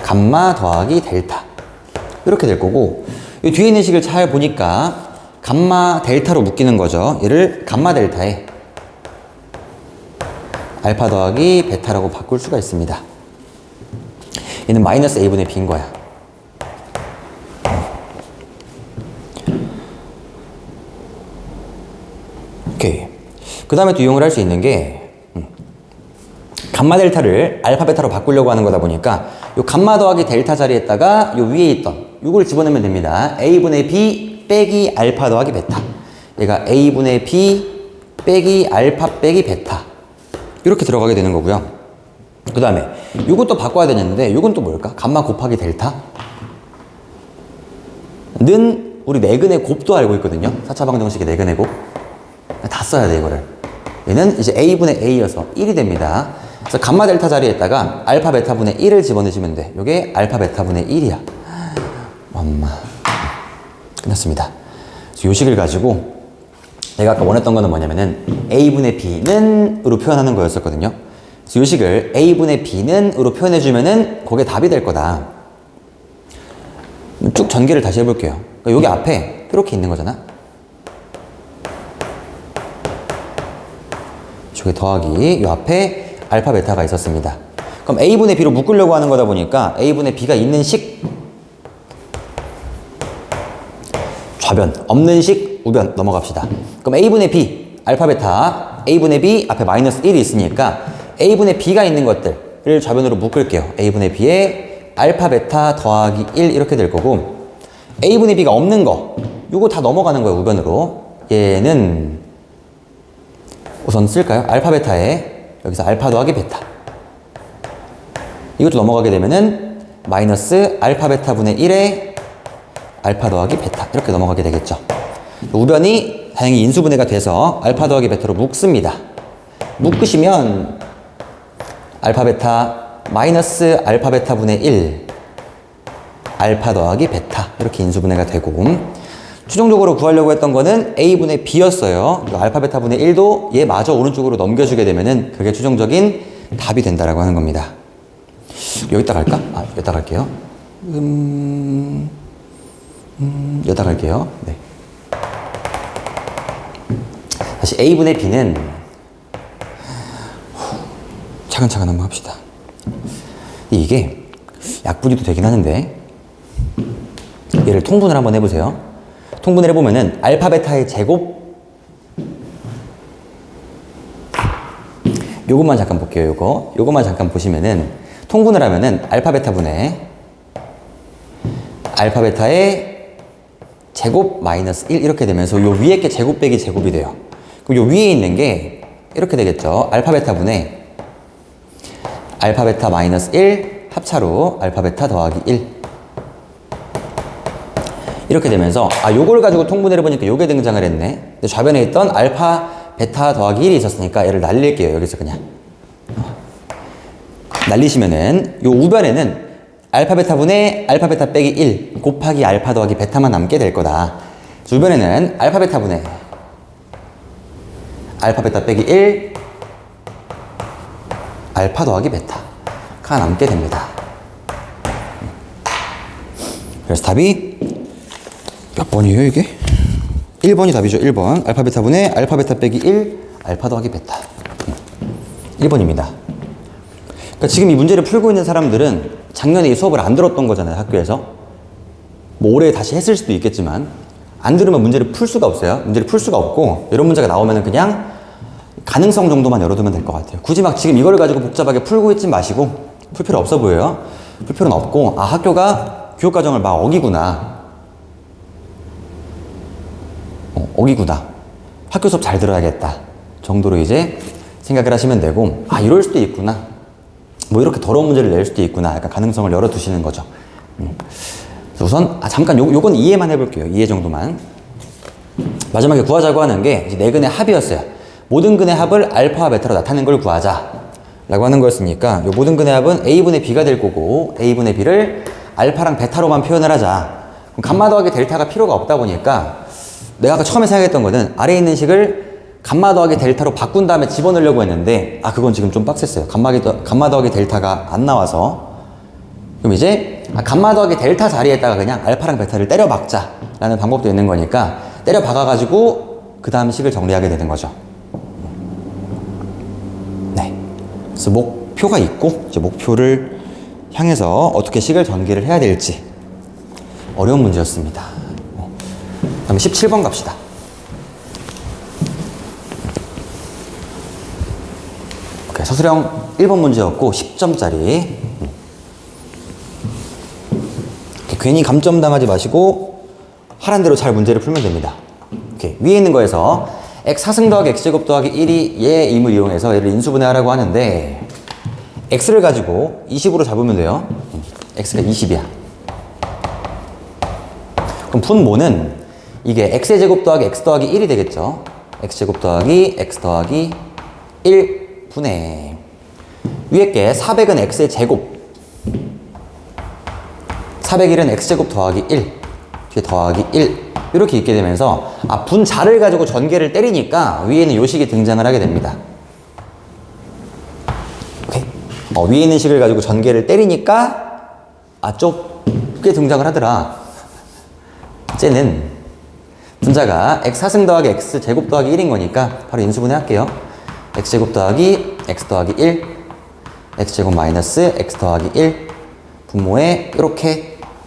감마 더하기 델타 이렇게 될 거고, 이 뒤에 있는 식을 잘 보니까 감마 델타로 묶이는 거죠. 얘를 감마 델타에 알파 더하기 베타라고 바꿀 수가 있습니다. 얘는 마이너스 a분의 b인 거야. 오케이. 그 다음에 또 이용을 할 수 있는 게 감마 델타를 알파, 베타로 바꾸려고 하는 거다 보니까 요 감마 더하기 델타 자리에다가 요 위에 있던 요걸 집어넣으면 됩니다. a분의 b 빼기 알파 더하기 베타. 얘가 a분의 b 빼기 알파 빼기 베타. 이렇게 들어가게 되는 거고요. 그 다음에 요것도 바꿔야 되는데 요건 또 뭘까? 감마 곱하기 델타 는 우리 네근의 곱도 알고 있거든요. 4차 방정식의 네근의 곱. 다 써야 돼, 이거를. 얘는 이제 a분의 a여서 1이 됩니다. 그래서 감마 델타 자리에다가 알파 베타분의 1을 집어넣으시면 돼. 요게 알파 베타분의 1이야. 엄마. 끝났습니다. 그래서 요 식을 가지고 내가 아까 원했던 거는 뭐냐면은 A분의 B는 으로 표현하는 거였었거든요. 그래서 요 식을 A분의 B는 으로 표현해주면은 그게 답이 될 거다. 쭉 전개를 다시 해볼게요. 그러니까 여기 앞에 이렇게 있는 거잖아. 저기 더하기 요 앞에 알파 베타가 있었습니다. 그럼 A분의 B로 묶으려고 하는 거다 보니까 A분의 B가 있는 식 좌변, 없는 식 우변 넘어갑시다. 그럼 A분의 B, 알파 베타, A분의 B 앞에 마이너스 1이 있으니까 A분의 B가 있는 것들을 좌변으로 묶을게요. A분의 B에 알파 베타 더하기 1 이렇게 될 거고, A분의 B가 없는 거 요거 다 넘어가는 거예요. 우변으로. 얘는 우선 쓸까요? 알파 베타에 여기서 알파 더하기 베타, 이것도 넘어가게 되면은 마이너스 알파 베타 분의 1에 알파 더하기 베타 이렇게 넘어가게 되겠죠. 우변이 다행히 인수분해가 돼서 알파 더하기 베타로 묶습니다. 묶으시면 알파 베타 마이너스 알파 베타 분의 1 알파 더하기 베타 이렇게 인수분해가 되고, 최종적으로 구하려고 했던 거는 A분의 B였어요. 알파 베타 분의 1도 얘 마저 오른쪽으로 넘겨주게 되면은 그게 최종적인 답이 된다라고 하는 겁니다. 여기다 갈까? 여기다 갈게요. 여기다 갈게요. 네. 다시 A분의 B는 차근차근 한번 합시다. 이게 약분이도 되긴 하는데, 얘를 통분을 한번 해보세요. 통분을 해보면은 알파 베타의 제곱, 요것만 잠깐 볼게요. 요것만 잠깐 보시면은 통분을 하면은 알파 베타 분의 알파 베타의 제곱 마이너스 1 이렇게 되면서 요 위에 게 제곱 빼기 제곱이 돼요. 그럼 요 위에 있는 게 이렇게 되겠죠. 알파 베타 분의 알파 베타 마이너스 1 합차로 알파 베타 더하기 1 이렇게 되면서 요걸 가지고 통분을 해보니까 요게 등장을 했네. 근데 좌변에 있던 알파 베타 더하기 1이 있었으니까 얘를 날릴게요. 여기서 그냥 날리시면은 요 우변에는 알파 베타 분의 알파 베타 빼기 1 곱하기 알파 더하기 베타만 남게 될 거다. 우변에는 알파 베타 분의 알파 베타 빼기 1 알파 더하기 베타가 남게 됩니다. 그래서 답이 몇 번이에요 이게? 1번이 답이죠. 1번 알파 베타 분의 알파 베타 빼기 1 알파 더하기 베타 1번입니다. 그러니까 지금 이 문제를 풀고 있는 사람들은 작년에 이 수업을 안 들었던 거잖아요. 학교에서 뭐 올해 다시 했을 수도 있겠지만 안 들으면 문제를 풀 수가 없어요. 문제를 풀 수가 없고 이런 문제가 나오면 그냥 가능성 정도만 열어두면 될 것 같아요. 굳이 막 지금 이걸 가지고 복잡하게 풀고 있지 마시고, 풀 필요 없어 보여요. 풀 필요는 없고 학교가 교육과정을 막 어기구나, 어기구나, 학교 수업 잘 들어야겠다 정도로 이제 생각을 하시면 되고, 이럴 수도 있구나, 뭐 이렇게 더러운 문제를 낼 수도 있구나, 약간 가능성을 열어두시는 거죠. 우선 잠깐 요건 이해만 해볼게요. 이해 정도만. 마지막에 구하자고 하는 게 이제 네 근의 합이었어요. 모든 근의 합을 알파와 베타로 나타낸 걸 구하자 라고 하는 거였으니까 요 모든 근의 합은 A분의 B가 될 거고, A분의 B를 알파랑 베타로만 표현을 하자. 그럼 감마 더하기 델타가 필요가 없다 보니까 내가 아까 처음에 생각했던 거는 아래에 있는 식을 감마 더하기 델타로 바꾼 다음에 집어넣으려고 했는데 그건 지금 좀 빡셌어요. 감마 더하기 델타가 안 나와서. 그럼 이제 감마 더하기 델타 자리에다가 그냥 알파랑 베타를 때려 박자 라는 방법도 있는 거니까 때려 박아가지고 그 다음 식을 정리하게 되는 거죠. 네. 그래서 목표가 있고 이제 목표를 향해서 어떻게 식을 전개를 해야 될지 어려운 문제였습니다. 다음에 17번 갑시다. 서술형 1번 문제였고 10점짜리. 괜히 감점 당하지 마시고 하란 대로 잘 문제를 풀면 됩니다. 이렇게 위에 있는 거에서 x 4승 더하기 x제곱 더하기 1이 얘 임을 이용해서 얘를 인수분해하라고 하는데 x를 가지고 20으로 잡으면 돼요. x가 20이야. 그럼 분모는 이게 x의 제곱 더하기 x 더하기 1이 되겠죠. x제곱 더하기 x 더하기 1 분의 위에 게 400은 x의 제곱, 401은 x제곱 더하기 1, 뒤에 더하기 1 이렇게 있게 되면서 분자를 가지고 전개를 때리니까 위에는 요 식이 등장을 하게 됩니다. 오케이? 위에 있는 식을 가지고 전개를 때리니까 좁게 등장을 하더라. 쟤는 분자가 x4승 더하기 x제곱 더하기 1인 거니까 바로 인수분해 할게요. x제곱 더하기 x 더하기 1, x제곱 마이너스 x 더하기 1 분모에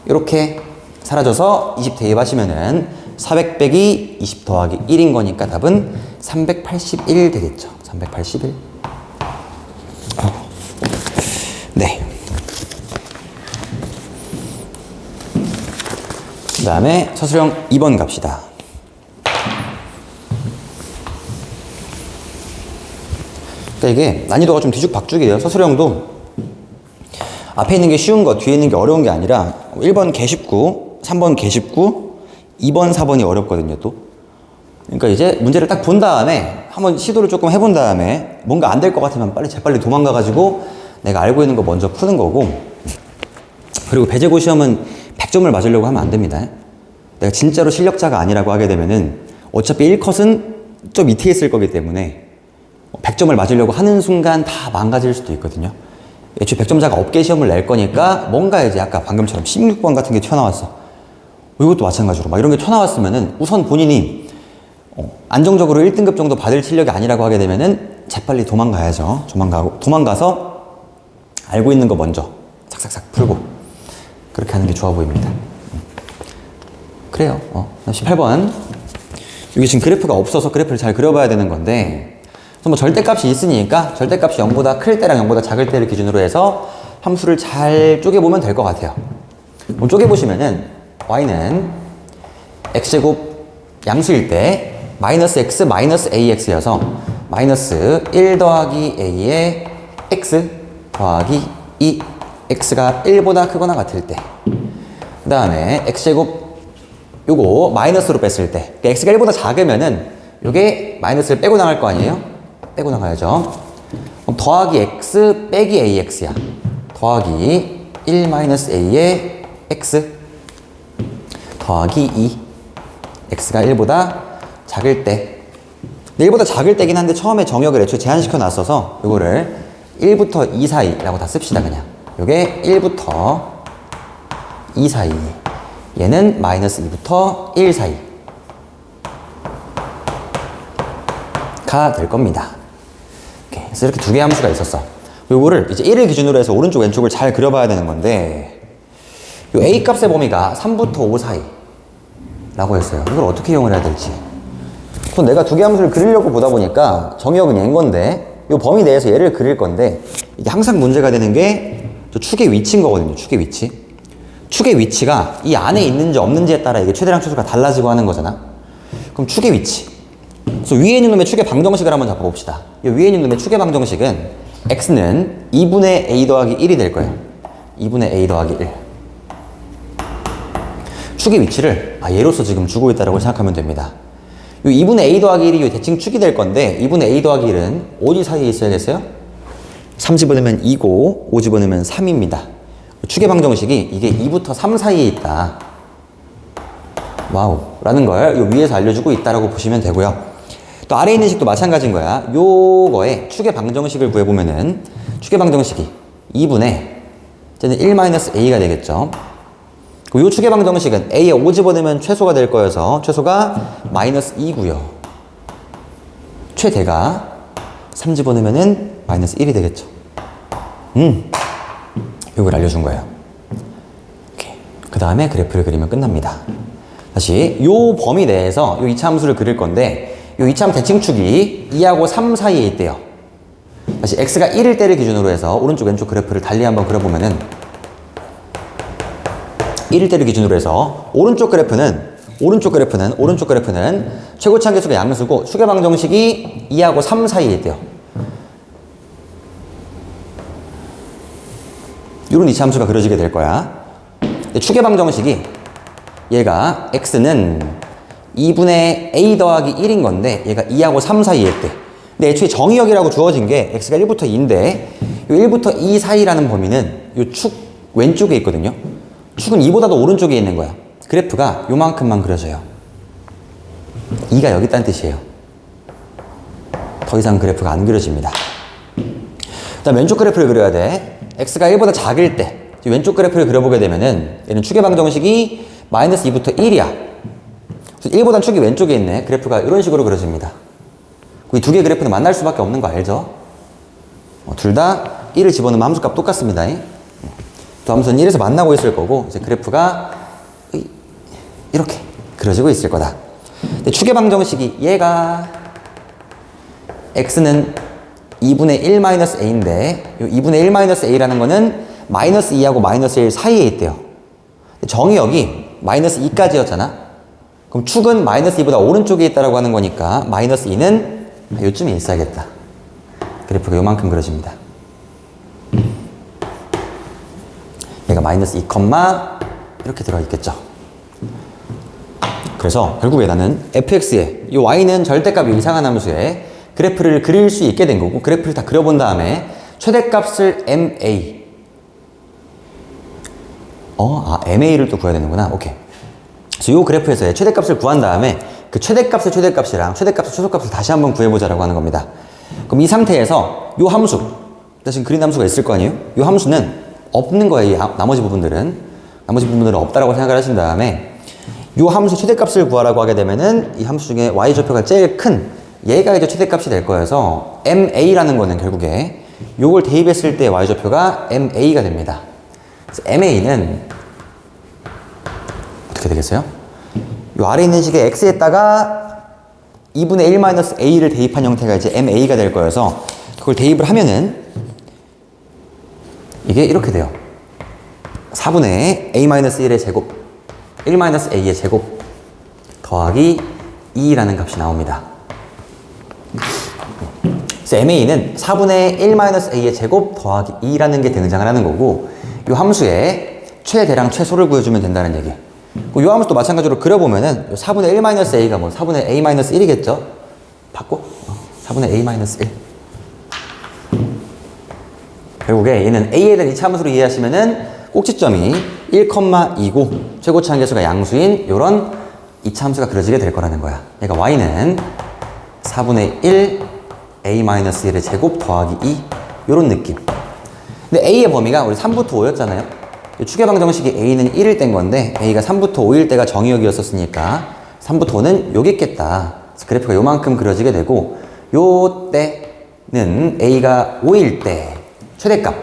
이렇게 사라져서 20 대입하시면은 400 빼기 20 더하기 1인 거니까 답은 381 되겠죠. 381. 네. 그 다음에 서술형 2번 갑시다. 그러니까 이게 난이도가 좀 뒤죽박죽이에요. 서술형도 앞에 있는 게 쉬운 거, 뒤에 있는 게 어려운 게 아니라 1번 개 쉽고 3번 개 쉽고 2번, 4번이 어렵거든요, 또. 그러니까 이제 문제를 딱 본 다음에 한번 시도를 조금 해본 다음에 뭔가 안 될 것 같으면 재빨리 도망가가지고 내가 알고 있는 거 먼저 푸는 거고, 그리고 배제고 시험은 100점을 맞으려고 하면 안 됩니다. 내가 진짜로 실력자가 아니라고 하게 되면은 어차피 1컷은 좀 밑에 있을 거기 때문에 100점을 맞으려고 하는 순간 다 망가질 수도 있거든요. 애초에 100점자가 업계 시험을 낼 거니까 뭔가 이제 아까 방금처럼 16번 같은 게 튀어나왔어. 이것도 마찬가지로 막 이런 게 튀어나왔으면은 우선 본인이 안정적으로 1등급 정도 받을 실력이 아니라고 하게 되면은 재빨리 도망가야죠. 도망가서 알고 있는 거 먼저 삭삭삭 풀고 그렇게 하는 게 좋아 보입니다. 그래요. 18번. 여기 지금 그래프가 없어서 그래프를 잘 그려봐야 되는 건데, 뭐 절대값이 있으니까 절대값이 0보다 클 때랑 0보다 작을 때를 기준으로 해서 함수를 잘 쪼개보면 될 것 같아요. 쪼개보시면은 y는 x제곱 양수일 때 마이너스 x 마이너스 ax여서 마이너스 1 더하기 a의 x 더하기 2 x가 1보다 크거나 같을 때, 그 다음에 x제곱 요거 마이너스로 뺐을 때, 그러니까 x가 1보다 작으면은 요게 마이너스를 빼고 나갈 거 아니에요? 빼고 나가야죠. 그럼 더하기 x 빼기 ax야. 더하기 1 마이너스 a의 x 더하기 2 x가 1보다 작을 때. 근데 1보다 작을 때긴 한데 처음에 정역을 애초에 제한시켜 놨어서 요거를 1부터 2 사이라고 다 씁시다. 그냥 요게 1부터 2 사이, 얘는 마이너스 2부터 1 사이가 될 겁니다. 그래서 이렇게 두 개의 함수가 있었어. 요거를 이제 1을 기준으로 해서 오른쪽 왼쪽을 잘 그려봐야 되는 건데, 요 a 값의 범위가 3부터 5 사이라고 했어요. 이걸 어떻게 이용을 해야 될지. 그럼 내가 두 개의 함수를 그리려고 보다 보니까 정의역은 얘인 건데 요 범위 내에서 얘를 그릴 건데, 이게 항상 문제가 되는 게 저 축의 위치인 거거든요. 축의 위치. 축의 위치가 이 안에 있는지 없는지에 따라 이게 최대량 최소가 달라지고 하는 거잖아. 그럼 축의 위치. 그래서 위에 있는 놈의 축의 방정식을 한번 잡아봅시다. 이 위에 있는 놈의 축의 방정식은 x는 2분의 a 더하기 1이 될 거예요. 2분의 a 더하기 1. 축의 위치를 얘로서 지금 주고 있다고 생각하면 됩니다. 이 2분의 a 더하기 1이 대칭 축이 될 건데, 2분의 a 더하기 1은 어디 사이에 있어야겠어요? 3 집어넣으면 2고 5 집어넣으면 3입니다. 축의 방정식이 이게 2부터 3 사이에 있다. 와우. 라는 걸 요 위에서 알려주고 있다라고 보시면 되고요. 또 아래에 있는 식도 마찬가지인 거야. 요거에 축의 방정식을 구해보면은 축의 방정식이 2분의 쟤는 1-a가 되겠죠. 요 축의 방정식은 a에 5 집어넣으면 최소가 될 거여서 최소가 마이너스 2고요. 최대가 3 집어넣으면은 마이너스 1이 되겠죠. 요걸 알려준 거예요. 그 다음에 그래프를 그리면 끝납니다. 다시 요 범위 내에서 요 2차 함수를 그릴 건데, 요 2차 대칭축이 2하고 3 사이에 있대요. 다시 x가 1일 때를 기준으로 해서 오른쪽 왼쪽 그래프를 달리 한번 그려보면은 1일 때를 기준으로 해서 오른쪽 그래프는 최고치 한계수가 양수고 축의 방정식이 2하고 3 사이에 있대요. 이런 2차 함수가 그려지게 될 거야. 근데 축의 방정식이 얘가 x는 2분의 a 더하기 1인 건데 얘가 2하고 3 사이에 있대. 근데 애초에 정의역이라고 주어진 게 x가 1부터 2인데 이 1부터 2 사이라는 범위는 이 축 왼쪽에 있거든요. 축은 2보다도 오른쪽에 있는 거야. 그래프가 요만큼만 그려져요. 2가 여기 있다는 뜻이에요. 더 이상 그래프가 안 그려집니다. 그다음 왼쪽 그래프를 그려야 돼. x가 1보다 작을 때 왼쪽 그래프를 그려보게 되면은 얘는 축의 방정식이 마이너스 2부터 1이야. 1보단 축이 왼쪽에 있네. 그래프가 이런 식으로 그려집니다. 이 두 개의 그래프는 만날 수밖에 없는 거 알죠? 둘 다 1을 집어넣으면 함수값 똑같습니다. 또 함수는 1에서 만나고 있을 거고 이제 그래프가 이렇게 그려지고 있을 거다. 근데 축의 방정식이 얘가 x는 2분의 1 마이너스 a인데 이 2분의 1 마이너스 a라는 거는 마이너스 2하고 마이너스 1 사이에 있대요. 정의역이 마이너스 2까지였잖아. 그럼 축은 마이너스 2보다 오른쪽에 있다라고 하는 거니까 마이너스 2는 요쯤에 있어야겠다. 그래프가 요만큼 그려집니다. 얘가 마이너스 2, 이렇게 들어있겠죠. 그래서 결국에 나는 fx에 이 y는 절대값이 이상한 함수에 그래프를 그릴 수 있게 된 거고 그래프를 다 그려본 다음에 최대값을 ma ma를 또 구해야 되는구나. 오케이. 그래서 이 그래프에서의 최대값을 구한 다음에 그 최대값의 최대값이랑 최대값의 최소값을 다시 한번 구해보자라고 하는 겁니다. 그럼 이 상태에서 이 함수, 지금 그린 함수가 있을 거 아니에요? 이 함수는 없는 거예요. 나머지 부분들은 없다라고 생각을 하신 다음에 이 함수 최대값을 구하라고 하게 되면은 이 함수 중에 y좌표가 제일 큰 얘가 이제 최대값이 될 거여서 ma라는 거는 결국에 요걸 대입했을 때 y좌표가 ma가 됩니다. 그래서 ma는 어떻게 되겠어요? 요 아래 있는 식의 x에다가 2분의 1 마이너스 a를 대입한 형태가 이제 ma가 될 거여서 그걸 대입을 하면은 이게 이렇게 돼요. 4분의 a 마이너스 1의 제곱 1 마이너스 a의 제곱 더하기 2라는 값이 나옵니다. 그래서 ma는 4분의 1 마이너스 a의 제곱 더하기 2라는 게 등장을 하는 거고 이 함수의 최대랑 최소를 구해주면 된다는 얘기. 이 함수도 마찬가지로 그려보면은 4분의 1 마이너스 a가 뭐 4분의 a 마이너스 1이겠죠? 바꿔? 4분의 a 마이너스 1. 결국에 얘는 a에 대한 이차함수로 이해하시면은 꼭지점이 1,2고 최고치 한계수가 양수인 요런 이차함수가 그려지게 될 거라는 거야. 그러니까 y는 4분의 1 a-1의 제곱 더하기 2 요런 느낌. 근데 a의 범위가 우리 3부터 5였잖아요. 축의 방정식이 a는 1일 땐 건데 a가 3부터 5일 때가 정의역이었었으니까 3부터 5는 여기 있겠다. 그래서 그래프가 요만큼 그려지게 되고 요 때는 a가 5일 때 최대값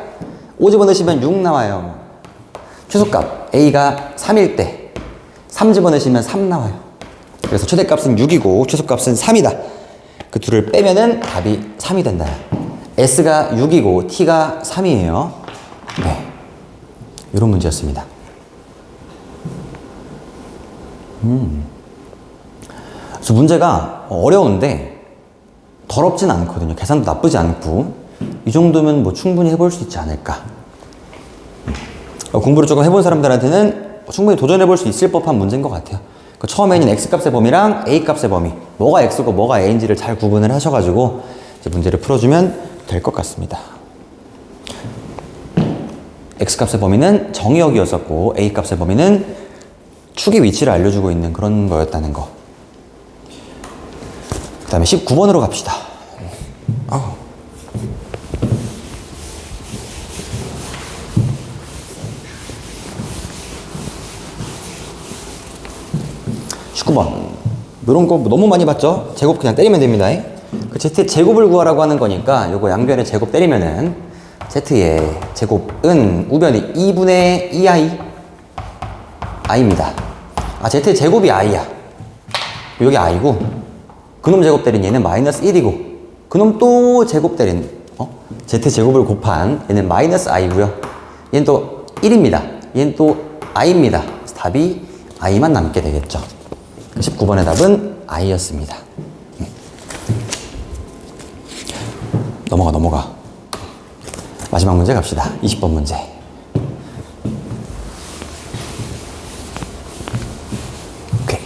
5 집어넣으시면 6 나와요. 최소값 a가 3일 때 3 집어넣으시면 3 나와요. 그래서 최대값은 6이고 최소값은 3이다. 그 둘을 빼면은 답이 3이 된다. s가 6이고 t가 3이에요. 네, 이런 문제였습니다. 그래서 문제가 어려운데 더럽진 않거든요. 계산도 나쁘지 않고 이 정도면 뭐 충분히 해볼 수 있지 않을까. 공부를 조금 해본 사람들한테는 충분히 도전해볼 수 있을 법한 문제인 것 같아요. 처음에 있는 x값의 범위랑 a값의 범위, 뭐가 x고 뭐가 a인지를 잘 구분을 하셔가지고 이제 문제를 풀어주면 될 것 같습니다. x값의 범위는 정의역이었었고 a값의 범위는 축의 위치를 알려주고 있는 그런 거였다는 거. 그 다음에 19번으로 갑시다. 19번. 이런 거 너무 많이 봤죠? 제곱 그냥 때리면 됩니다. 그 z의 제곱을 구하라고 하는 거니까 요거 양변의 제곱 때리면은 z의 제곱은 우변이 2분의 2i i입니다. z의 제곱이 i야. 여기 i고 그놈 제곱 때린 얘는 마이너스 1이고 그놈 또 제곱 때린 z 제곱을 곱한 얘는 마이너스 i고요. 얘는 또 1입니다. 얘는 또 i입니다. 그래서 답이 i만 남게 되겠죠. 19번의 답은 i였습니다. 넘어가. 마지막 문제 갑시다. 20번 문제. 오케이.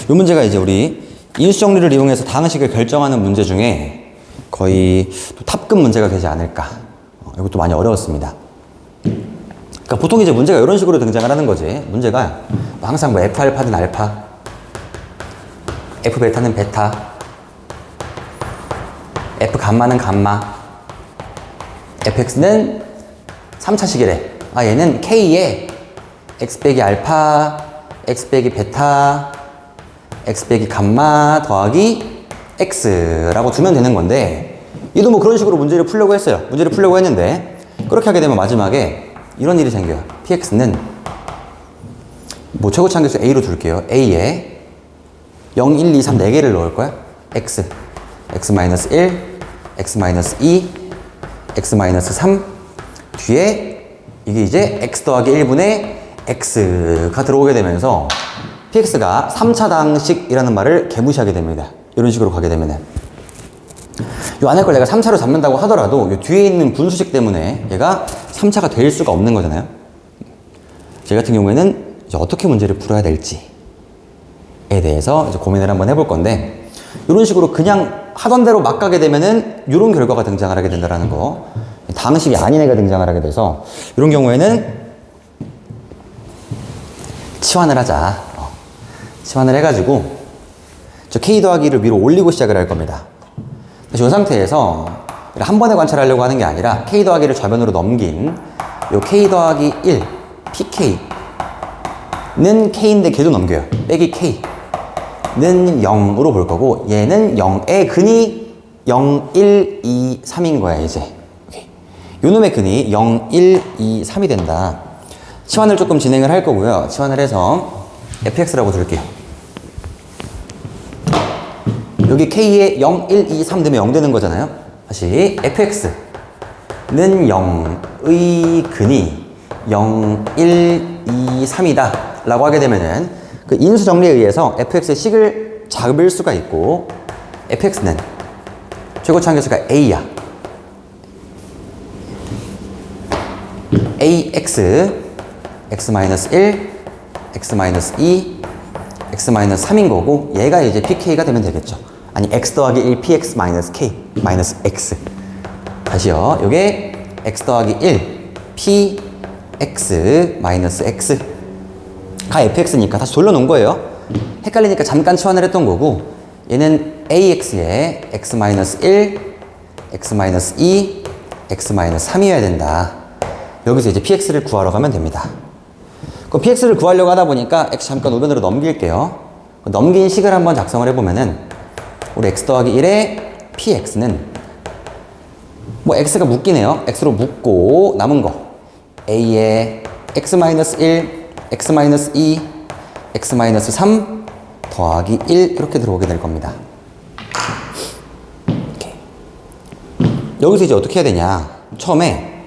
이 문제가 이제 우리 인수정리를 이용해서 다항식을 결정하는 문제 중에 거의 또 탑급 문제가 되지 않을까. 이것도 많이 어려웠습니다. 그러니까 보통 이제 문제가 이런 식으로 등장을 하는 거지. 문제가 항상 뭐 F알파는 알파, F베타는 베타, F감마는 감마, fx는 3차식이래. 얘는 k에 x 빼기 알파, x 빼기 베타, x 빼기 감마 더하기 x라고 두면 되는 건데, 얘도 뭐 그런 식으로 문제를 풀려고 했어요. 문제를 풀려고 했는데 그렇게 하게 되면 마지막에 이런 일이 생겨요. px는 뭐 최고치 한계수 a로 둘게요. a에 0, 1, 2, 3 4개를 넣을 거야. x, x-1, x-2, x-3 뒤에 이게 이제 x 더하기 1분의 x가 들어오게 되면서 px가 3차 당식이라는 말을 개무시하게 됩니다. 이런 식으로 가게 되면은 요 안에 걸 내가 3차로 잡는다고 하더라도 요 뒤에 있는 분수식 때문에 얘가 3차가 될 수가 없는 거잖아요. 제 같은 경우에는 이제 어떻게 문제를 풀어야 될지에 대해서 이제 고민을 한번 해볼 건데, 이런 식으로 그냥 하던 대로 막 가게 되면은 이런 결과가 등장을 하게 된다는 거. 당식이 아닌 애가 등장을 하게 돼서 이런 경우에는 치환을 하자. 치환을 해가지고 저 k 더하기를 위로 올리고 시작을 할 겁니다. 그래서 이 상태에서 한 번에 관찰하려고 하는 게 아니라 k 더하기를 좌변으로 넘긴 요 k 더하기 1 pk는 k인데 걔도 넘겨요. 빼기 k는 0으로 볼 거고, 얘는 0의 근이 0, 1, 2, 3인 거야 이제. 요 놈의 근이 0, 1, 2, 3이 된다. 치환을 조금 진행을 할 거고요. 치환을 해서 fx라고 둘게요. 여기 k에 0, 1, 2, 3 되면 0 되는 거잖아요. 다시 fx는 0의 근이 0, 1, 2, 3이다 라고 하게 되면은 그 인수 정리에 의해서 fx의 식을 잡을 수가 있고, fx는 최고치 한계수가 a야. ax, x-1, x-2, x-3인 거고, 얘가 이제 pk가 되면 되겠죠. 아니 x 더하기 1 px k x. 다시요. 요게 x 더하기 1 px x가 fx니까 다시 돌려놓은 거예요. 헷갈리니까 잠깐 치환을 했던 거고, 얘는 ax에 x-1, x-2, x-3이어야 된다. 여기서 이제 px를 구하러 가면 됩니다. 그럼 px를 구하려고 하다 보니까 x 잠깐 우변으로 넘길게요. 넘긴 식을 한번 작성을 해보면은 우리 x 더하기 1의 px는 뭐 x가 묶이네요. x로 묶고 남은 거 a에 x-1, x-2, x-3 더하기 1 이렇게 들어오게 될 겁니다. 이렇게. 여기서 이제 어떻게 해야 되냐. 처음에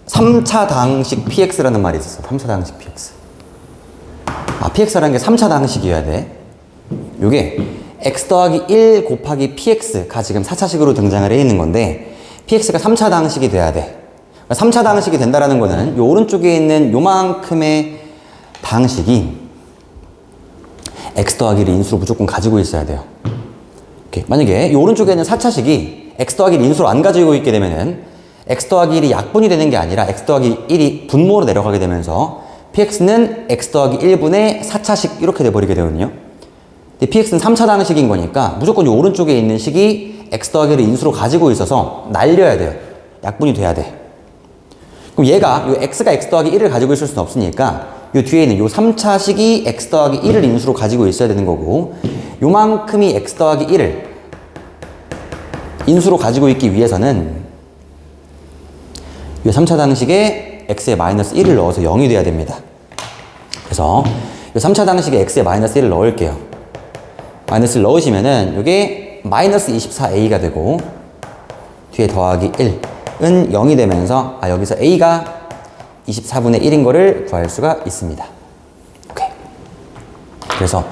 3차 당식 px라는 말이 있었어. 3차 당식 px. px라는 게 3차 당식이어야 돼. 요게 x 더하기 1 곱하기 px가 지금 4차식으로 등장을 해 있는 건데, px가 3차 당식이 돼야 돼. 3차 당식이 된다라는 거는 요 오른쪽에 있는 요만큼의 당식이 x 더하기를 인수로 무조건 가지고 있어야 돼요. 이렇게. 만약에 요 오른쪽에 있는 4차식이 x 더하기를 인수로 안 가지고 있게 되면은 x 더하기 1이 약분이 되는 게 아니라 x 더하기 1이 분모로 내려가게 되면서 px는 x 더하기 1분의 4차식 이렇게 돼버리게 되거든요. 근데 px는 3차 당식인 거니까 무조건 이 오른쪽에 있는 식이 x 더하기를 인수로 가지고 있어서 날려야 돼요. 약분이 돼야 돼. 그럼 얘가 이 x가 x 더하기 1을 가지고 있을 수는 없으니까 이 뒤에 있는 이 3차식이 x 더하기 1을 인수로 가지고 있어야 되는 거고, 요만큼이 x 더하기 1을 인수로 가지고 있기 위해서는 이 3차 당식에 x에 마이너스 1을 넣어서 0이 돼야 됩니다. 그래서 이 3차 당식에 x에 마이너스 1을 넣을게요. 마이너스를 넣으시면은 이게 마이너스 24a가 되고, 뒤에 더하기 1은 0이 되면서 여기서 a가 24분의 1인 거를 구할 수가 있습니다. 오케이. 그래서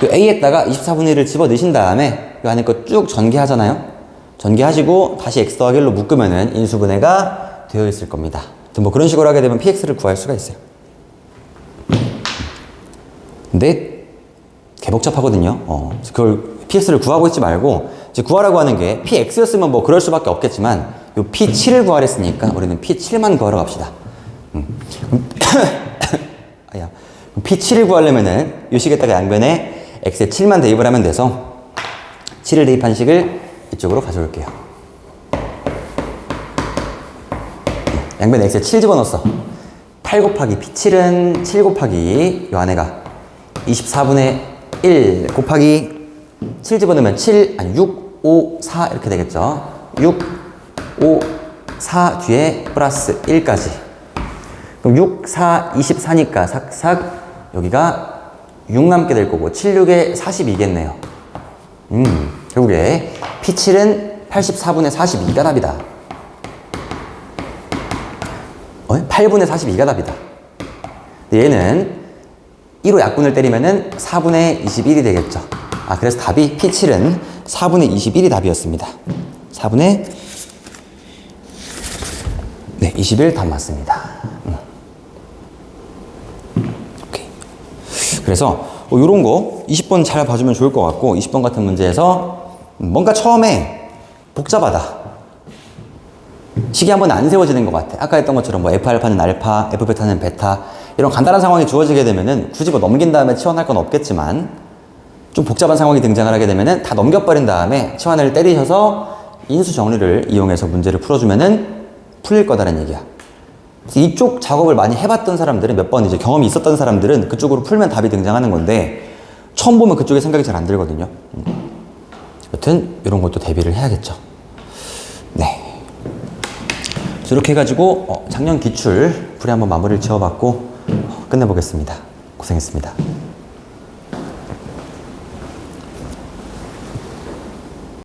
이 a에다가 24분의 1을 집어 넣으신 다음에 이 안에 거 쭉 전개하잖아요. 전개하시고 다시 x 더하기 1로 묶으면은 인수분해가 되어 있을 겁니다. 뭐 그런 식으로 하게 되면 px를 구할 수가 있어요. 근데 개 복잡하거든요. 그걸 px를 구하고 있지 말고 이제 구하라고 하는 게 Px였으면 뭐 그럴 수밖에 없겠지만 요 P7을 구하랬으니까 우리는 P7만 구하러 갑시다. 아야. P7을 구하려면은 요 식에다가 양변에 X에 7만 대입을 하면 돼서 7을 대입한 식을 이쪽으로 가져올게요. 양변에 X에 7 집어넣었어. 8 곱하기 P7은 7 곱하기 요 안에가 24분의 1 곱하기 7 집어넣으면 6, 5, 4 이렇게 되겠죠. 6, 5, 4 뒤에 플러스 1까지. 그럼 6, 4, 24니까 삭삭 여기가 6 남게 될 거고 7, 6에 42겠네요. 결국에 P7은 84분의 42가 답이다. 8분의 42가 답이다. 얘는 1로 약분을 때리면은 4분의 21이 되겠죠. 그래서 답이 P7은 4분의 21이 답이었습니다. 4분의 21 답 맞습니다. 오케이. 그래서 요런 거 20번 잘 봐주면 좋을 것 같고 20번 같은 문제에서 뭔가 처음에 복잡하다. 식이 한번 안 세워지는 것 같아. 아까 했던 것처럼 뭐 F알파는 알파, F베타는 베타 이런 간단한 상황이 주어지게 되면은 굳이 뭐 넘긴 다음에 치환할 건 없겠지만 좀 복잡한 상황이 등장을 하게 되면은 다 넘겨버린 다음에 치환을 때리셔서 인수 정리를 이용해서 문제를 풀어주면은 풀릴 거다라는 얘기야. 이쪽 작업을 많이 해봤던 사람들은 몇 번 이제 경험이 있었던 사람들은 그쪽으로 풀면 답이 등장하는 건데 처음 보면 그쪽에 생각이 잘 안 들거든요. 여튼 이런 것도 대비를 해야겠죠. 네. 이렇게 해가지고 작년 기출 풀이 한번 마무리를 지어봤고 끝내보겠습니다. 고생했습니다.